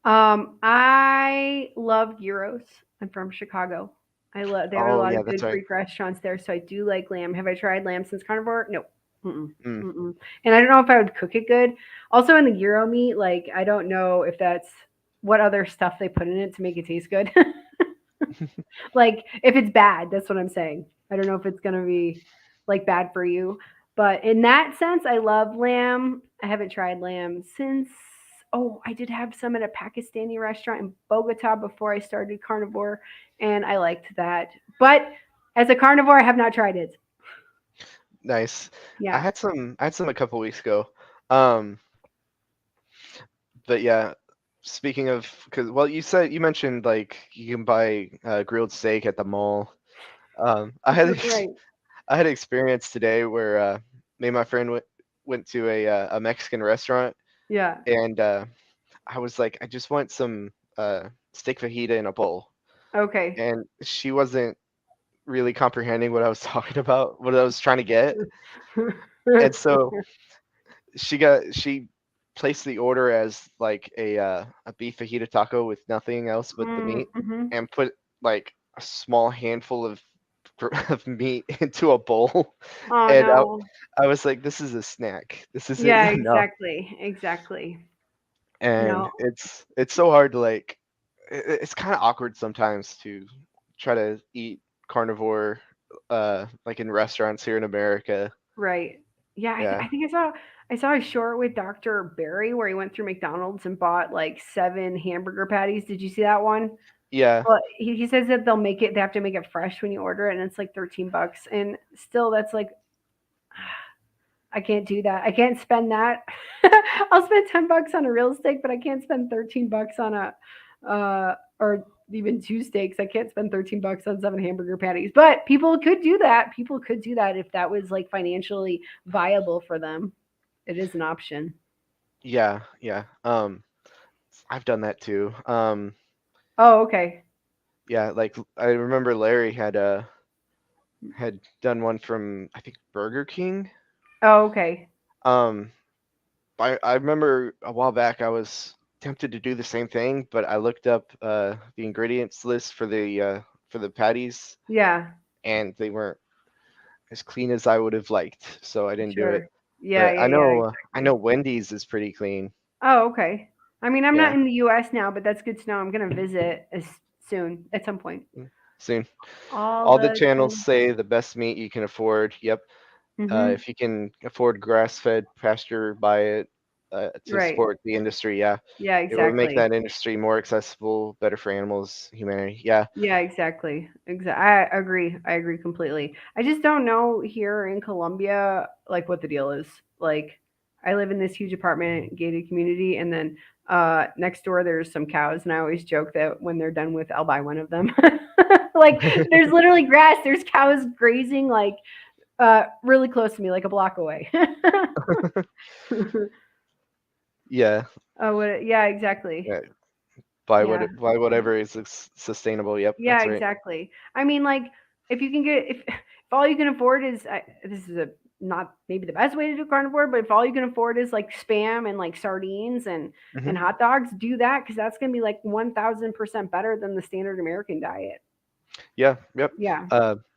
I love gyros. I'm from Chicago. I love there are a Oh lot yeah, of that's good right. Greek restaurants there, so I do like lamb. Have I tried lamb since carnivore? No. Mm-mm. Mm. Mm-mm. And I don't know if I would cook it good. Also, in the gyro meat, like I don't know if that's what other stuff they put in it to make it taste good. Like if it's bad, that's what I'm saying. I don't know if it's gonna be like bad for you. But in that sense, I love lamb. I haven't tried lamb since I did have some at a Pakistani restaurant in Bogota before I started carnivore, and I liked that. But as a carnivore, I have not tried it. Nice. Yeah. I had some a couple weeks ago. Um, but yeah, speaking of, because well, you mentioned like you can buy grilled steak at the mall. I had Right. I had experience today where me and my friend went to a Mexican restaurant, Yeah. and I was like, I just want some steak fajita in a bowl, Okay. and she wasn't really comprehending what I was talking about, what I was trying to get, and so she placed the order as like a beef fajita taco with nothing else but the meat, Mm-hmm. and put like a small handful of of meat into a bowl, Oh and no. I was like, this is a snack. This isn't Yeah, enough. exactly. Exactly. And No. it's so hard to like it's kind of awkward sometimes to try to eat carnivore like in restaurants here in America. Right. Yeah, Yeah. I think I saw a short with Dr. Barry where he went through McDonald's and bought like 7 hamburger patties. Did you see that one? Yeah. Well, he says that they have to make it fresh when you order it, and it's like $13. And still, that's like, I can't do that. I can't spend that. I'll spend $10 on a real steak, but I can't spend $13 on or even 2 steaks. I can't spend $13 on 7 hamburger patties. But people could do that. People could do that if that was like financially viable for them. It is an option. Yeah. Yeah. I've done that too. Oh, okay. Yeah, like I remember Larry had done one from I think Burger King. Oh, okay. Um I remember a while back I was tempted to do the same thing, but I looked up the ingredients list for the patties, Yeah, and they weren't as clean as I would have liked, so I didn't do it. sure. Yeah, But yeah, yeah, I know exactly. Wendy's is pretty clean. Oh, okay. I mean, I'm not Yeah, in the US now, but that's good to know. I'm gonna visit as soon at some point. soon. All All the the channels time. say the best meat you can afford. Yep. Mhm. If you can afford grass-fed pasture, buy it to Right. support the industry. Yeah, Yeah, it will make exactly. that industry more accessible, better for animals, humanity. Yeah. Yeah, exactly. I agree. I agree completely. I just don't know here in Colombia like what the deal is. Like I live in this huge apartment gated community and then next door there's some cows and I always joke that when they're done with I'll buy one of them. Like there's literally grass, there's cows grazing like really close to me like a block away. Yeah. Oh, yeah, exactly. Yeah. Yeah. Buy whatever is sustainable. Yep, Yeah, that's right. exactly. I mean, like, if you can get if all you can afford is this is a not maybe the best way to do carnivore, but if all you can afford is like spam and like sardines Hmm. and hot dogs, do that because that's gonna be like 1,000% better than the standard American diet. Yeah, yep. Yeah,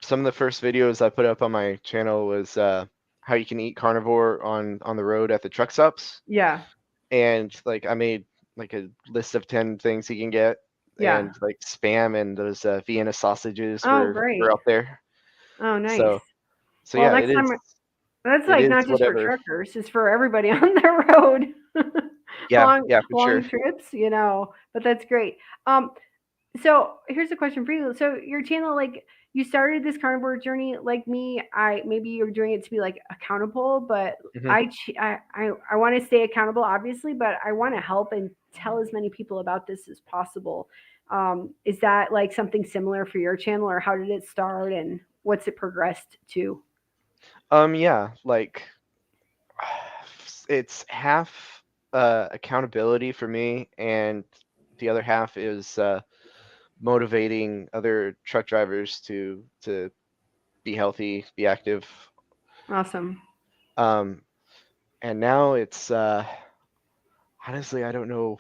Some of the first videos I put up on my channel was how you can eat carnivore on the road at the truck stops, yeah, and like I made like a list of 10 things you can get, yeah. and like spam and those Vienna sausages Oh, were great. up there. Oh, nice. So so Well, yeah, next time that's it like is not just for whatever. truckers; it's for everybody on the road. Yeah, long yeah, for sure. long trips, you know. But that's great. Um, So here's a question for you. So your channel, like you started this carnivore journey like me. I maybe you're doing it to be like accountable, but Hmm. I want to stay accountable, obviously, but I want to help and tell as many people about this as possible. Is that like something similar for your channel, or how did it start, and what's it progressed to? Yeah, like it's half accountability for me, and the other half is motivating other truck drivers to be healthy, be active. Awesome. Um, and now it's honestly, I don't know.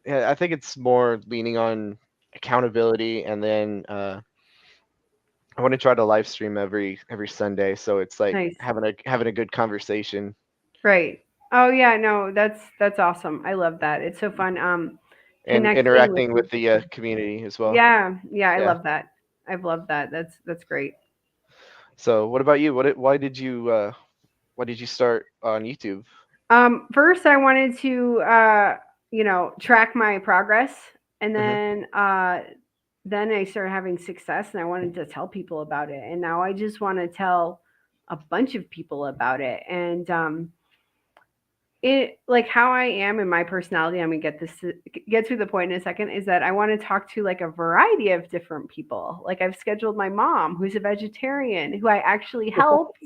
Yeah, I think it's more leaning on accountability, and then I want to try to live stream every Sunday, so it's like Nice. having a good conversation Right. Oh yeah, no, that's awesome. I love that. It's so fun. and Connecting with interacting with the people. community as well. Yeah, yeah, I Yeah. love that. I've loved that. That's great. So, what about you? Why did you start on YouTube? First I wanted to track my progress and Hmm. then I started having success and I wanted to tell people about it. And now I just want to tell a bunch of people about it. And it like how I am in my personality, I'm gonna get to the point in a second, is that I want to talk to like a variety of different people. Like I've scheduled my mom, who's a vegetarian, who I actually helped.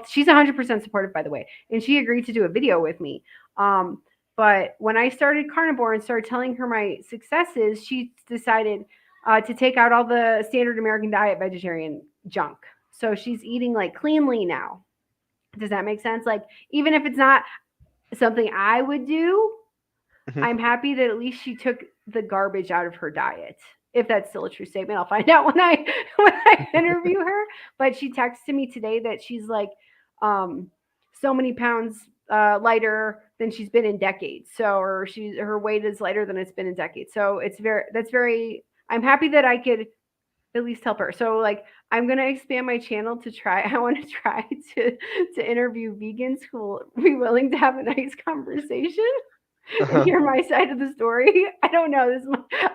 She's 100% supportive, by the way, and she agreed to do a video with me. Um, but when I started carnivore and started telling her my successes, she decided to take out all the standard American diet vegetarian junk. So she's eating like cleanly now. Does that make sense? Like, even if it's not something I would do, Mhm. I'm happy that at least she took the garbage out of her diet. If that's still a true statement, I'll find out when I when I interview her. But she texted me today that she's like um, so many pounds lighter than she's been in decades. So, or her weight is lighter than it's been in decades. So it's very that's very. I'm happy that I could at least help her. So like I'm gonna expand my channel to try. I want to try to interview vegans who will be willing to have a nice conversation and Uh-huh. hear my side of the story. I don't know.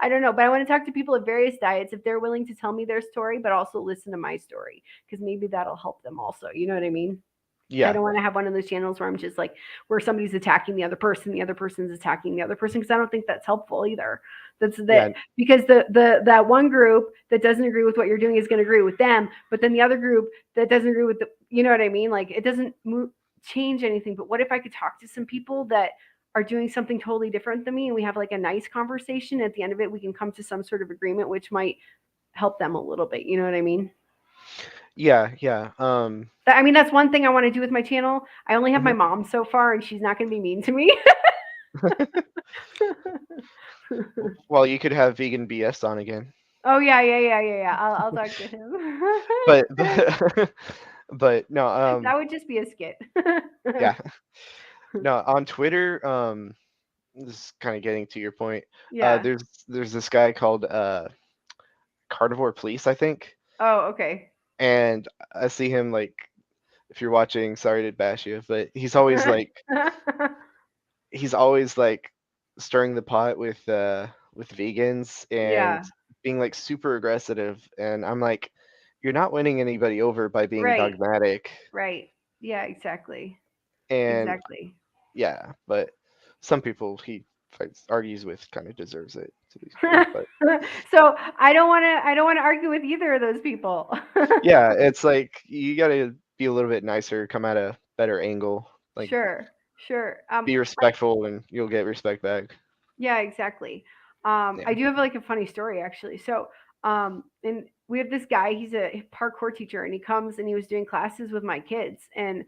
I don't know, but I want to talk to people of various diets if they're willing to tell me their story, but also listen to my story because maybe that'll help them also. You know what I mean? I Yeah. don't want to have one of those channels where I'm just like where somebody's attacking the other person's attacking the other person because I don't think that's helpful either. That's that Yeah. because the that one group that doesn't agree with what you're doing is going to agree with them, but then the other group that doesn't agree with the you know what I mean? Like it doesn't change anything. But what if I could talk to some people that are doing something totally different than me and we have like a nice conversation at the end of it we can come to some sort of agreement which might help them a little bit, you know what I mean? Yeah. Yeah. I mean, that's one thing I want to do with my channel. I only have my Mhm. mom so far, and she's not going to be mean to me. Well, you could have vegan BS on again, Oh yeah, yeah, yeah, yeah, yeah. I'll talk to him. but but no. That would just be a skit. Yeah. No. On Twitter, this is kind of getting to your point. Yeah. There's this guy called Carnivore Police, I think, Oh, okay. and I see him like if you're watching, sorry to bash you, but he's always like stirring the pot with vegans and Yeah. being like super aggressive, and I'm like, you're not winning anybody over by being Right. dogmatic. Right. Yeah. Exactly. And Exactly. yeah, but some people he argues with kind of deserves it, to be fair. But So I don't want to argue with either of those people. yeah, it's like you gotta be a little bit nicer, come at a better angle, like Sure. Sure. be Like respectful, and you'll get respect back. yeah, exactly. Yeah. I do have like a funny story actually. So, and we have this guy. He's a parkour teacher, and he comes and he was doing classes with my kids, and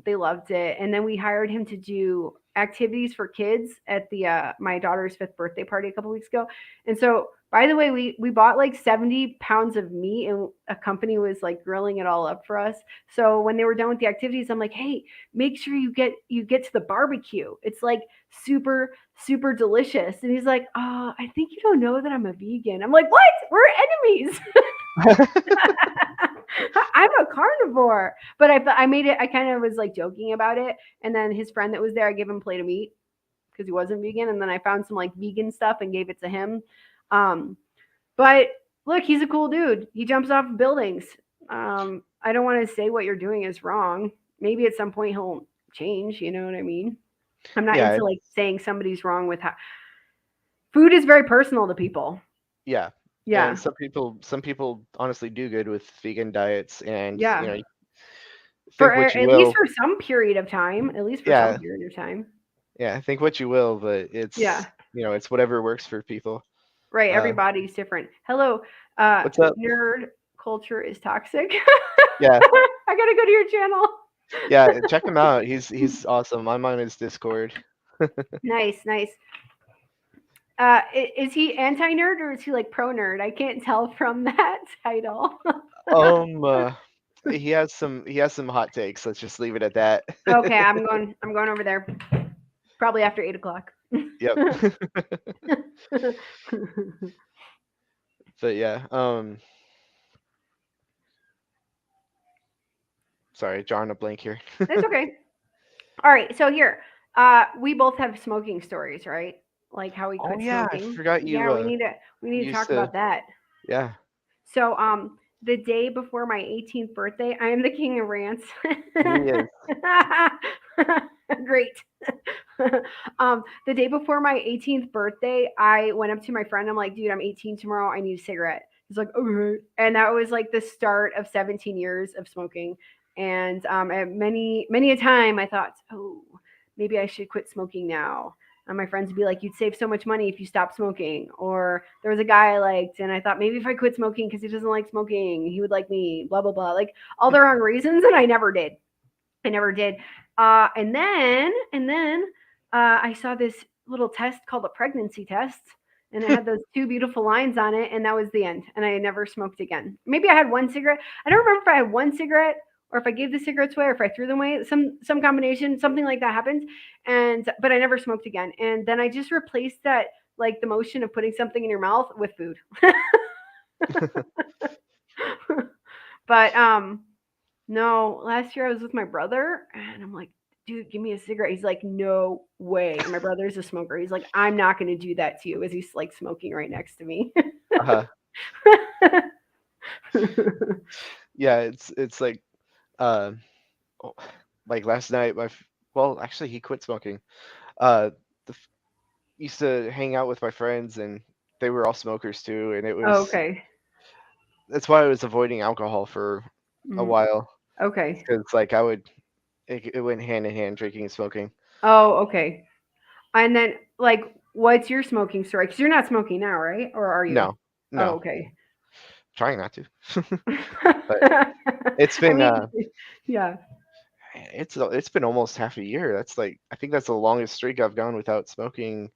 they loved it. And then we hired him to do activities for kids at the my daughter's fifth birthday party a couple weeks ago. And so, by the way, we bought like 70 pounds of meat, and a company was like grilling it all up for us. So when they were done with the activities, I'm like, hey, make sure you get to the barbecue. It's like super delicious. And he's like, I think you don't know that I'm a vegan. I'm like, what? We're enemies. I'm a carnivore. But I made it, I kind of was like joking about it. And then his friend that was there, I gave him a plate of meat because he wasn't vegan. And then I found some like vegan stuff and gave it to him. Um, but look, he's a cool dude. He jumps off buildings. I don't want to say what you're doing is wrong. Maybe at some point he'll change. You know what I mean? I'm not Yeah, into like saying somebody's wrong with how food is very personal to people. yeah. And Yeah. some people honestly do good with vegan diets, and Yeah. For think what you at least will. for some period of time, at least for some Yeah, period of time. yeah, think what you will, but Yeah. it's whatever works for people. Right. Uh, Everybody's different. Hello, what's up? nerd culture is toxic. Yeah, I gotta go to your channel. yeah, check him out. He's awesome. I'm on his Discord. Nice, nice. Is he anti nerd or is he like pro nerd? I can't tell from that title. Um, uh, he has some hot takes. Let's just leave it at that. Okay, I'm going over there probably after 8 o'clock. Yep. But yeah, sorry, drawing a blank here. It's okay. All right, so here, we both have smoking stories, right? Like how we Oh quit yeah, I smoking. forgot Yeah, you we need to used talk to. about that. Yeah. So, the day before my 18th birthday, I am the king of rants. He is. Great. The day before my 18th birthday, I went up to my friend. I'm like, dude, I'm 18 tomorrow. I need a cigarette. He's like, okay. And that was like the start of 17 years of smoking. And at many a time, I thought, oh, maybe I should quit smoking now. And my friends would be like, you'd save so much money if you stopped smoking. Or there was a guy I liked, and I thought maybe if I quit smoking because he doesn't like smoking, he would like me, blah, blah, blah. Like all the wrong reasons. And I never did. I never did. And then I saw this little test called a pregnancy test, and it had those two beautiful lines on it, and that was the end. And I never smoked again. Maybe I had one cigarette. I don't remember if I had one cigarette or if I gave the cigarettes away or if I threw them away. Some combination, something like that happened. And but I never smoked again. And then I just replaced that like the motion of putting something in your mouth with food. But no, last year I was with my brother and I'm like, dude, give me a cigarette. He's like, no way. And my brother's a smoker. He's like, I'm not going to do that to you as he's like smoking right next to me. Uh-huh. Yeah, it's like uh, oh, like last night well, actually he quit smoking. The used to hang out with my friends and they were all smokers too, and Oh, okay. that's why I was avoiding alcohol for a Mhm. while. Okay. Because like it went hand in hand, drinking and smoking. Oh, okay. And then, like, what's your smoking story? Because you're not smoking now, right? Or are you? No, Oh, no, okay. trying not to. But it's I been mean, yeah. it's been almost half a year. That's like I think that's the longest streak I've gone without smoking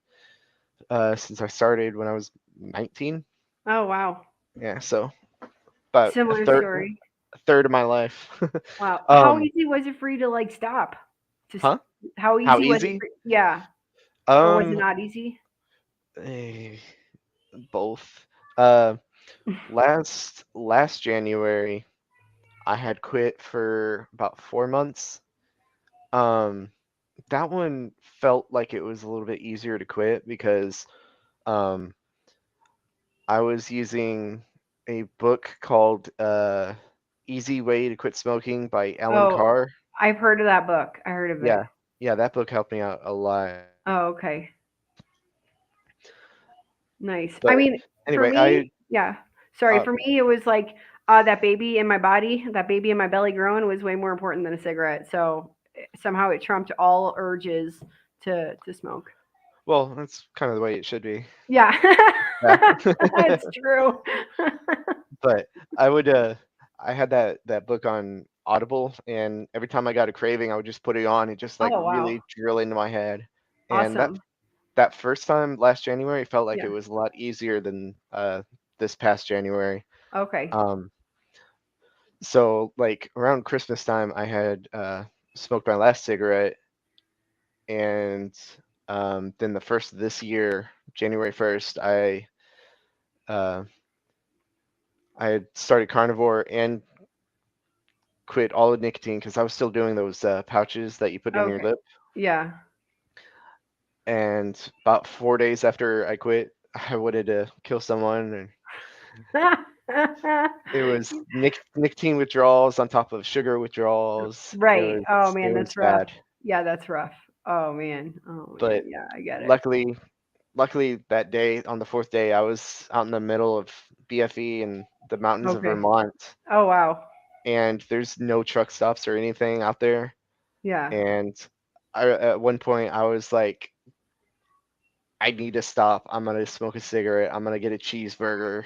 since I started when I was 19. Oh, wow. Yeah, so about Similar story. a third of my life. Wow. How um, easy was it for you to like stop? Just huh? how How easy was it easy? for, yeah. Or was it Um, not easy? eh, both. Uh, last January, I had quit for about 4 months. Um, that one felt like it was a little bit easier to quit because um, I was using a book called Easy Way to Quit Smoking by Alan Oh, Carr. I've heard of that book. I heard of it. Yeah, yeah, that book helped me out a lot. Oh, okay. Nice. But I mean, for anyway, me, yeah. Sorry, uh, for me it was like that baby in my body, that baby in my belly growing was way more important than a cigarette. So somehow it trumped all urges to smoke. well, that's kind of the way it should be. Yeah. Yeah. It's true. But I would I had that book on Audible, and every time I got a craving, I would just put it on and just like Oh, wow. really drill into my head. And Awesome. that first time last January felt like Yeah. it was a lot easier than this past January. Okay. Um, so like around Christmas time, I had smoked my last cigarette, and then the first of this year, January 1st, uh, I had started carnivore and quit all the nicotine because I was still doing those pouches that you put in your Okay. lip. Yeah. And about 4 days after I quit, I wanted to kill someone, and it was nicotine withdrawals on top of sugar withdrawals. Right. Oh It man, was that's rough. bad. Yeah, that's rough. Oh man. Oh man. But Yeah, I get it. luckily, that day on the fourth day, I was out in the middle of BFE and the mountains of Okay. Vermont, Oh wow. and there's no truck stops or anything out there. Yeah. And at one point, I was like, I need to stop. I'm gonna smoke a cigarette. I'm gonna get a cheeseburger.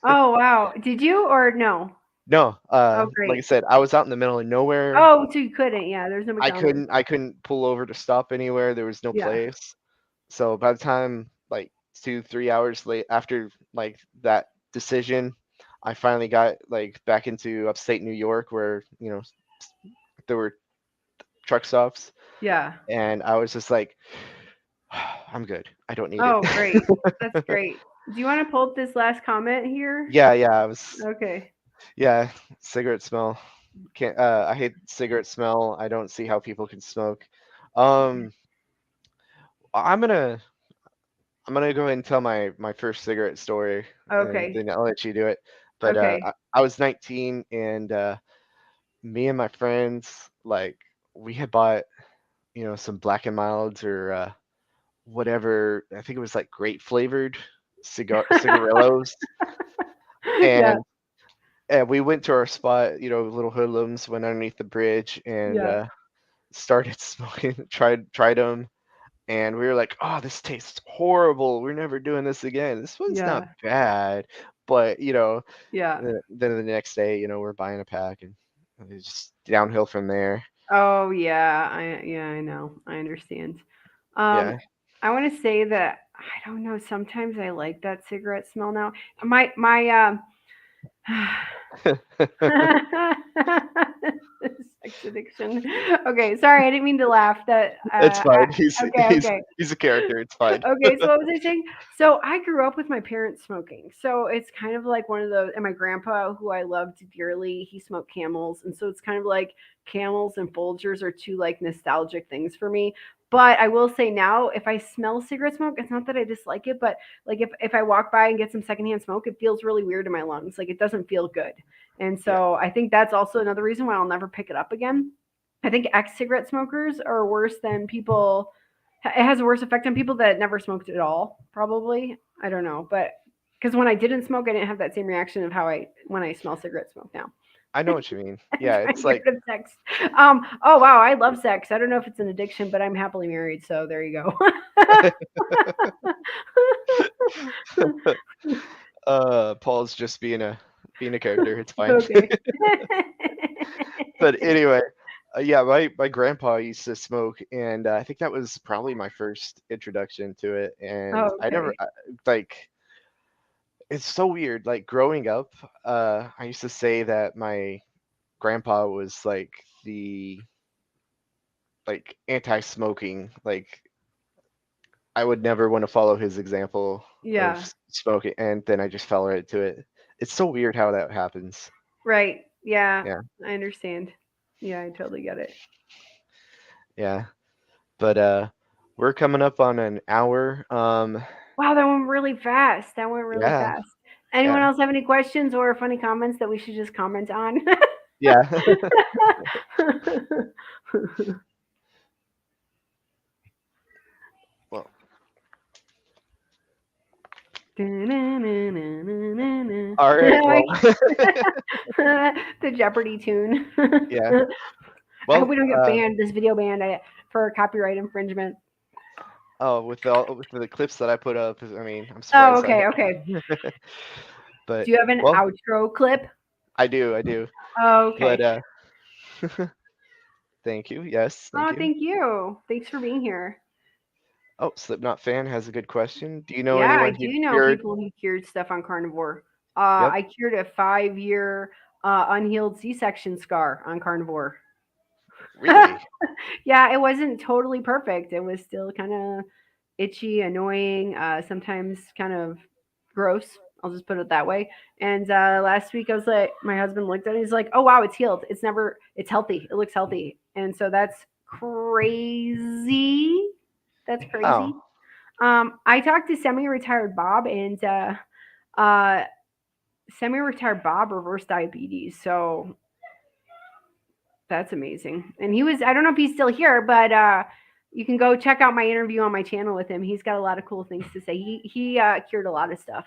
Oh wow. Did you or no? No, Oh like I great. said, I was out in the middle of nowhere. Oh, so you couldn't. Yeah, there's no McDonald's. I couldn't pull over to stop anywhere. There was no Yeah. place. So by the time like 2 3 hours late after like that decision, I finally got like back into upstate New York where there were truck stops, Yeah. and I was just like, I'm good. I don't need it. Oh, great. That's great. Do you want to pull up this last comment here? Yeah, yeah, I was. Okay. Yeah, cigarette smell. Can't. I hate cigarette smell. I don't see how people can smoke. Um, I'm gonna go ahead and tell my first cigarette story, and Okay. then I'll let you do it. But Okay. I was 19, and me and my friends, like, we had bought. some Black and Milds or whatever. I think it was like grape flavored cigarillos, Yeah, and we went to our spot. Little hoodlums went underneath the bridge and yeah, started smoking. Tried them, and we were like, "Oh, this tastes horrible. We're never doing this again. This one's not yeah, bad." But yeah. then the next day, we're buying a pack, and it's just downhill from there. Oh yeah, I know. I understand. Um, Yeah. I want to say that I don't know. Sometimes I like that cigarette smell now. My sex addiction. Okay, sorry, I didn't mean to laugh. That It's fine. okay, okay. He's a character. It's fine. Okay, so what was I saying? So I grew up with my parents smoking. So it's kind of like one of those, and my grandpa, who I loved dearly, he smoked Camels. And so it's kind of like Camels and Folgers are two like nostalgic things for me. But I will say now, if I smell cigarette smoke, it's not that I dislike it, but like if I walk by and get some secondhand smoke, it feels really weird in my lungs. Like it doesn't feel good. And Yeah. so I think that's also another reason why I'll never pick it up again. I think ex cigarette smokers are worse than people, it has a worse effect on people that never smoked at all, probably. I don't know, but because when I didn't smoke, I didn't have that same reaction of how I when I smell cigarette smoke now. I know what you mean. I'm Yeah, trying to it's get like rid of sex. Oh wow, I love sex. I don't know if it's an addiction, but I'm happily married, so there you go. Paul's just being a character. It's fine. Okay. But anyway, yeah, my grandpa used to smoke, and I think that was probably my first introduction to it. And I never Okay. like. It's so weird. Like growing up, I used to say that my grandpa was like the anti-smoking. Like I would never want to follow his example of Yeah. smoking, and then I just fell right into it. It's so weird how that happens. Right. Yeah. Yeah, I understand. Yeah, I totally get it. yeah. But we're coming up on an hour. Wow, that went really fast. That went really Yeah, fast. Anyone yeah, else have any questions or funny comments that we should just comment on? yeah. Well, all right. Well, The Jeopardy tune. yeah. I hope Well, we don't get banned, this video banned for copyright infringement. oh, with the clips that I put up, I mean, I'm Oh, surprised okay, okay. but Do you have an well, outro clip? I do. Oh, But okay. thank you. Yes, thank Oh, you. thank you. Thanks for being here. Oh, Slipknot fan has a good question. Do you know Yeah, I anyone who do know cured? people who cured stuff on carnivore. Yep. I cured a 5 year unhealed C-section scar on carnivore. Really? Yeah, it wasn't totally perfect. It was still kind of itchy, annoying, sometimes kind of gross. I'll just put it that way. And last week I was like, my husband looked at it. He's like, "Oh wow, it's healed. It's healthy. It looks healthy." And so that's crazy. That's Oh, crazy. I talked to semi-retired Bob, and uh, semi-retired Bob reversed diabetes. So that's amazing. And he was, I don't know if he's still here, but you can go check out my interview on my channel with him. He's got a lot of cool things to say. He cured a lot of stuff.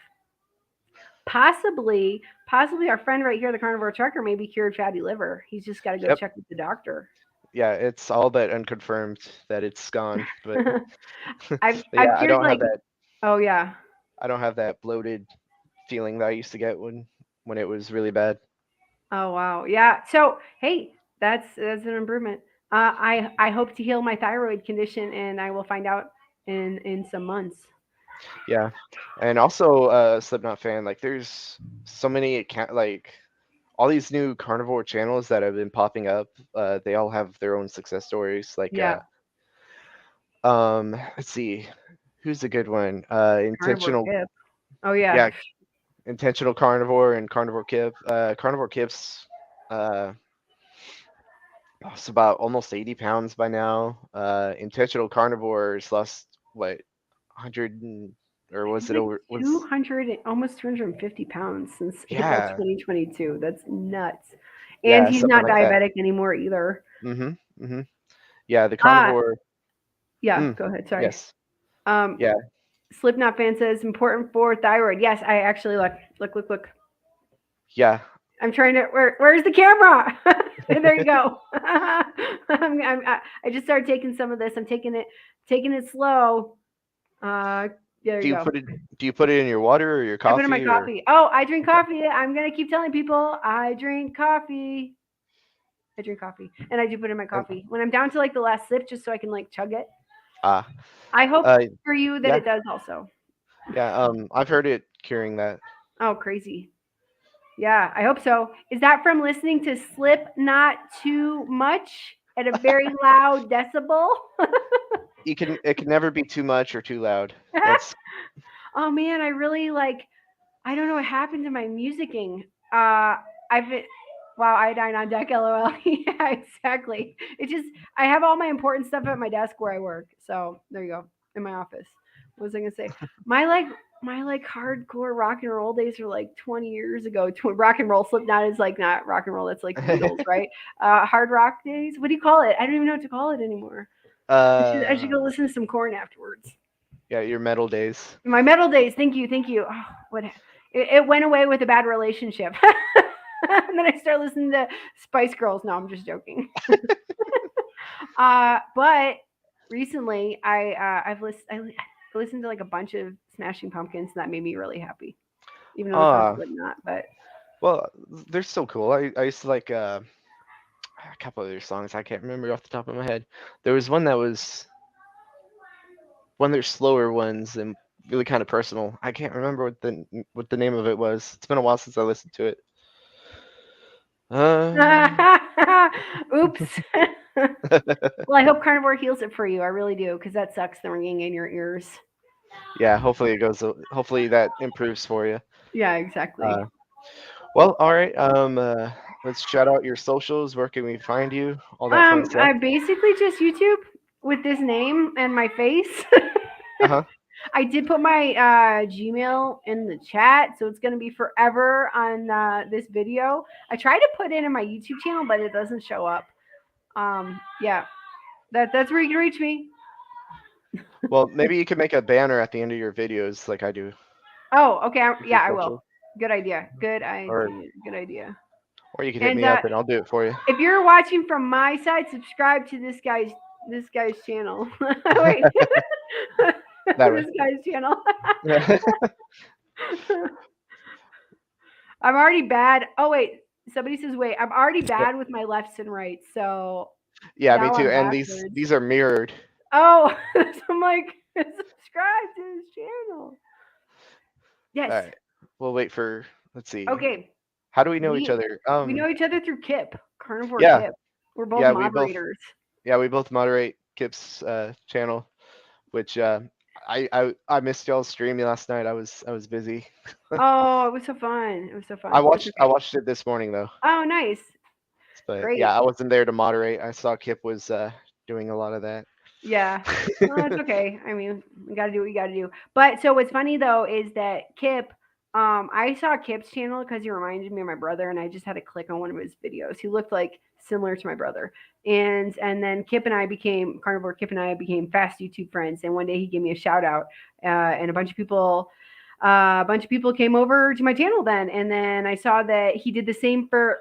Possibly our friend right here, the carnivore trucker, maybe cured fatty liver. He's just got to go yep. check with the doctor. Yeah, it's all but unconfirmed that it's gone. But, but I've yeah, cured like, oh yeah. I don't have that bloated feeling that I used to get when it was really bad. Oh wow. Yeah. So hey, that's an improvement. I hope to heal my thyroid condition, and I will find out in some months. Yeah. And also Slipknot fan, like there's so many like all these new carnivore channels that have been popping up. They all have their own success stories. Like Yeah. let's see, who's a good one? Carnivore Intentional, kip. Oh yeah. yeah, intentional carnivore and carnivore kip. Carnivore kips, lost about almost 80 pounds by now. Intentional carnivores lost what 100 or He's was it like over? Was 200, almost 250 pounds since April yeah, 2022. That's nuts. And yeah, he's something not like that. diabetic anymore either. Mm-hmm. Mm-hmm. Yeah, the Ah, carnivore. yeah, Mm, go ahead. Sorry. yes. Um, Yeah. Slipknot fan says important for thyroid. Yes, I actually look. Yeah. I'm trying to. Where's the camera? There you go. I just started taking some of this. I'm taking it slow. Uh, there Do you you go. put it do you put it in your water or your I put in my coffee or coffee. Oh, I drink coffee. I'm gonna keep telling people I drink coffee. I drink coffee, and I do put in my and, coffee when I'm down to like the last sip, just so I can like chug it. ah I hope uh for you that yeah. it does also. Yeah, I've heard it curing that. Oh, crazy. Yeah, I hope so. Is that from listening to Slip Not Too Much at a very loud decibel? It can never be too much or too loud. That's Oh man, I really like. I don't know what happened to my musicking. I've been, wow, iodine on deck, lol. Yeah, exactly. It just I have all my important stuff at my desk where I work. So there you go, in my office. What was I gonna say? My like my like hardcore rock and roll days are like 20 years ago. Rock and roll Slipknot is like not rock and roll. That's like the Beatles, right? Hard rock days. What do you call it? I don't even know what to call it anymore. I should go uh listen to some corn afterwards. yeah, your metal days. My metal days. Thank you, thank you. Oh, it went away with a bad relationship, and then I started listening to Spice Girls. No, I'm just joking. But recently, I listened to like a bunch of Smashing Pumpkins, and that made me really happy. Even though it's not Ah, Slipknot, but well, they're so cool. I used to like a couple of their songs. I can't remember off the top of my head. There was one that was one of their slower ones and really kind of personal. I can't remember what the name of it was. It's been a while since I listened to it. Um, oops. Well, I hope Carnivore heals it for you. I really do, because that sucks, the ringing in your ears. yeah, hopefully it goes. Hopefully that improves for you. Yeah, exactly. Uh, well, all right. Let's shout out your socials. Where can we find you? All that fun stuff. I basically just YouTube with this name and my face. Uh huh. I did put my Gmail in the chat, so it's gonna be forever on this video. I tried to put it in my YouTube channel, but it doesn't show up. Yeah, that's where you can reach me. Well, maybe you could make a banner at the end of your videos, like I do Oh, okay. with Yeah, your I will. social, Good idea. Good or idea. Good idea. or you could hit And me up and I'll do it for you. if you're watching from my side, subscribe to this guy's channel. Wait, That way. this guy's channel. I'm already bad. Oh wait, somebody says wait. I'm already bad with my lefts and rights, so Yeah, me now too. I'm And backwards. these are mirrored. Oh, so I'm like subscribe to his channel. All Yes. right. We'll wait for. Let's see. Okay. How do we know each We other? we know each other through Kip, Carnivore Yeah, Kip. We're both yeah. We both. moderators. Yeah, we both moderate Kip's channel, which I missed y'all's stream last night. I was busy. Oh, it was so fun. It was so fun. It's I okay. watched it this morning though. Oh, nice. But Great. yeah, I wasn't there to moderate. I saw Kip was doing a lot of that. Yeah. Well, it's okay. I mean, we got to do what we got to do. But so what's funny though is that Kip, I saw Kip's channel because he reminded me of my brother, and I just had to click on one of his videos. He looked like similar to my brother, and then Kip and I became Carnivore. Kip and I became fast YouTube friends, and one day he gave me a shout out, and a bunch of people came over to my channel then, and then I saw that he did the same for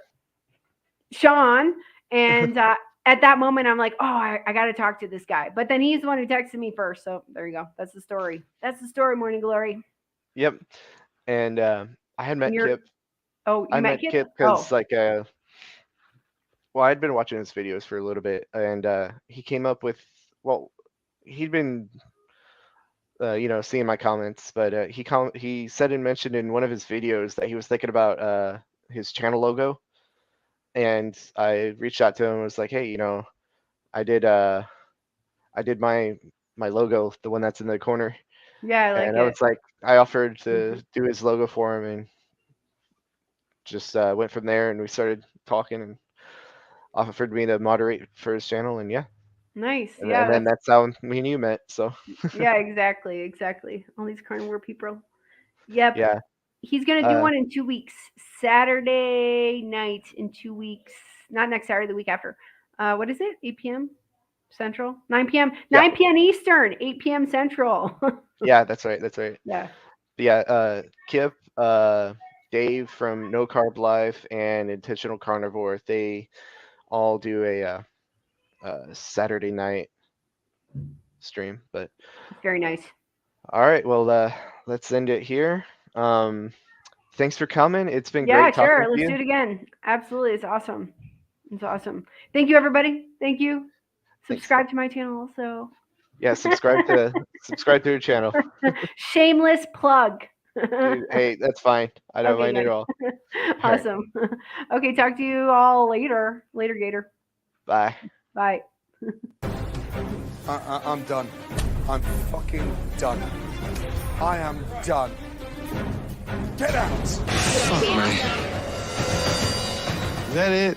Sean, and at that moment, I'm like, oh, I got to talk to this guy. But then he's the one who texted me first. So there you go. That's the story. That's the story, Morning Glory. Yep. And I had And met you're, Kip. oh, I you met met Kip? Kip Oh, because well, I'd been watching his videos for a little bit, and he came up with well, he'd been seeing my comments, but he said and mentioned in one of his videos that he was thinking about his channel logo, and I reached out to him and was like, hey, I did I did my logo, the one that's in the corner, yeah, I like and I it. was like, I offered Mhm. to do his logo for him, and just went from there, and we started talking, and offered me to moderate for his channel, and yeah, Nice. Yeah, and then that's, that's how me and you met. So yeah, exactly. Exactly. All these carnivore people. Yep. yeah, He's going to do uh, one in 2 weeks. Saturday night in 2 weeks. Not next Saturday, the week after. What is it? 8 p.m.? Central, 9 p.m. Yeah. 9 p.m. Eastern, 8 p.m. Central. Yeah, that's right. That's right. Yeah. Yeah, Kip, Dave from No Carb Life and Intentional Carnivore, they all do a Saturday night stream. But Very nice. all right, well, let's end it here. Thanks for coming. It's been Yeah, great talking sure. with Let's you. do it again. Absolutely. It's awesome. It's awesome. Thank you, everybody. Thank you. Thanks. Subscribe to my channel also. Yeah, subscribe to your channel. Shameless plug. Dude, hey, that's fine. I don't mind good. at all. Awesome. Okay, talk to you all later. Later, Gator. Bye. Bye. I'm done. I'm fucking done. I am done. Get out! Fuck, man. Is that it?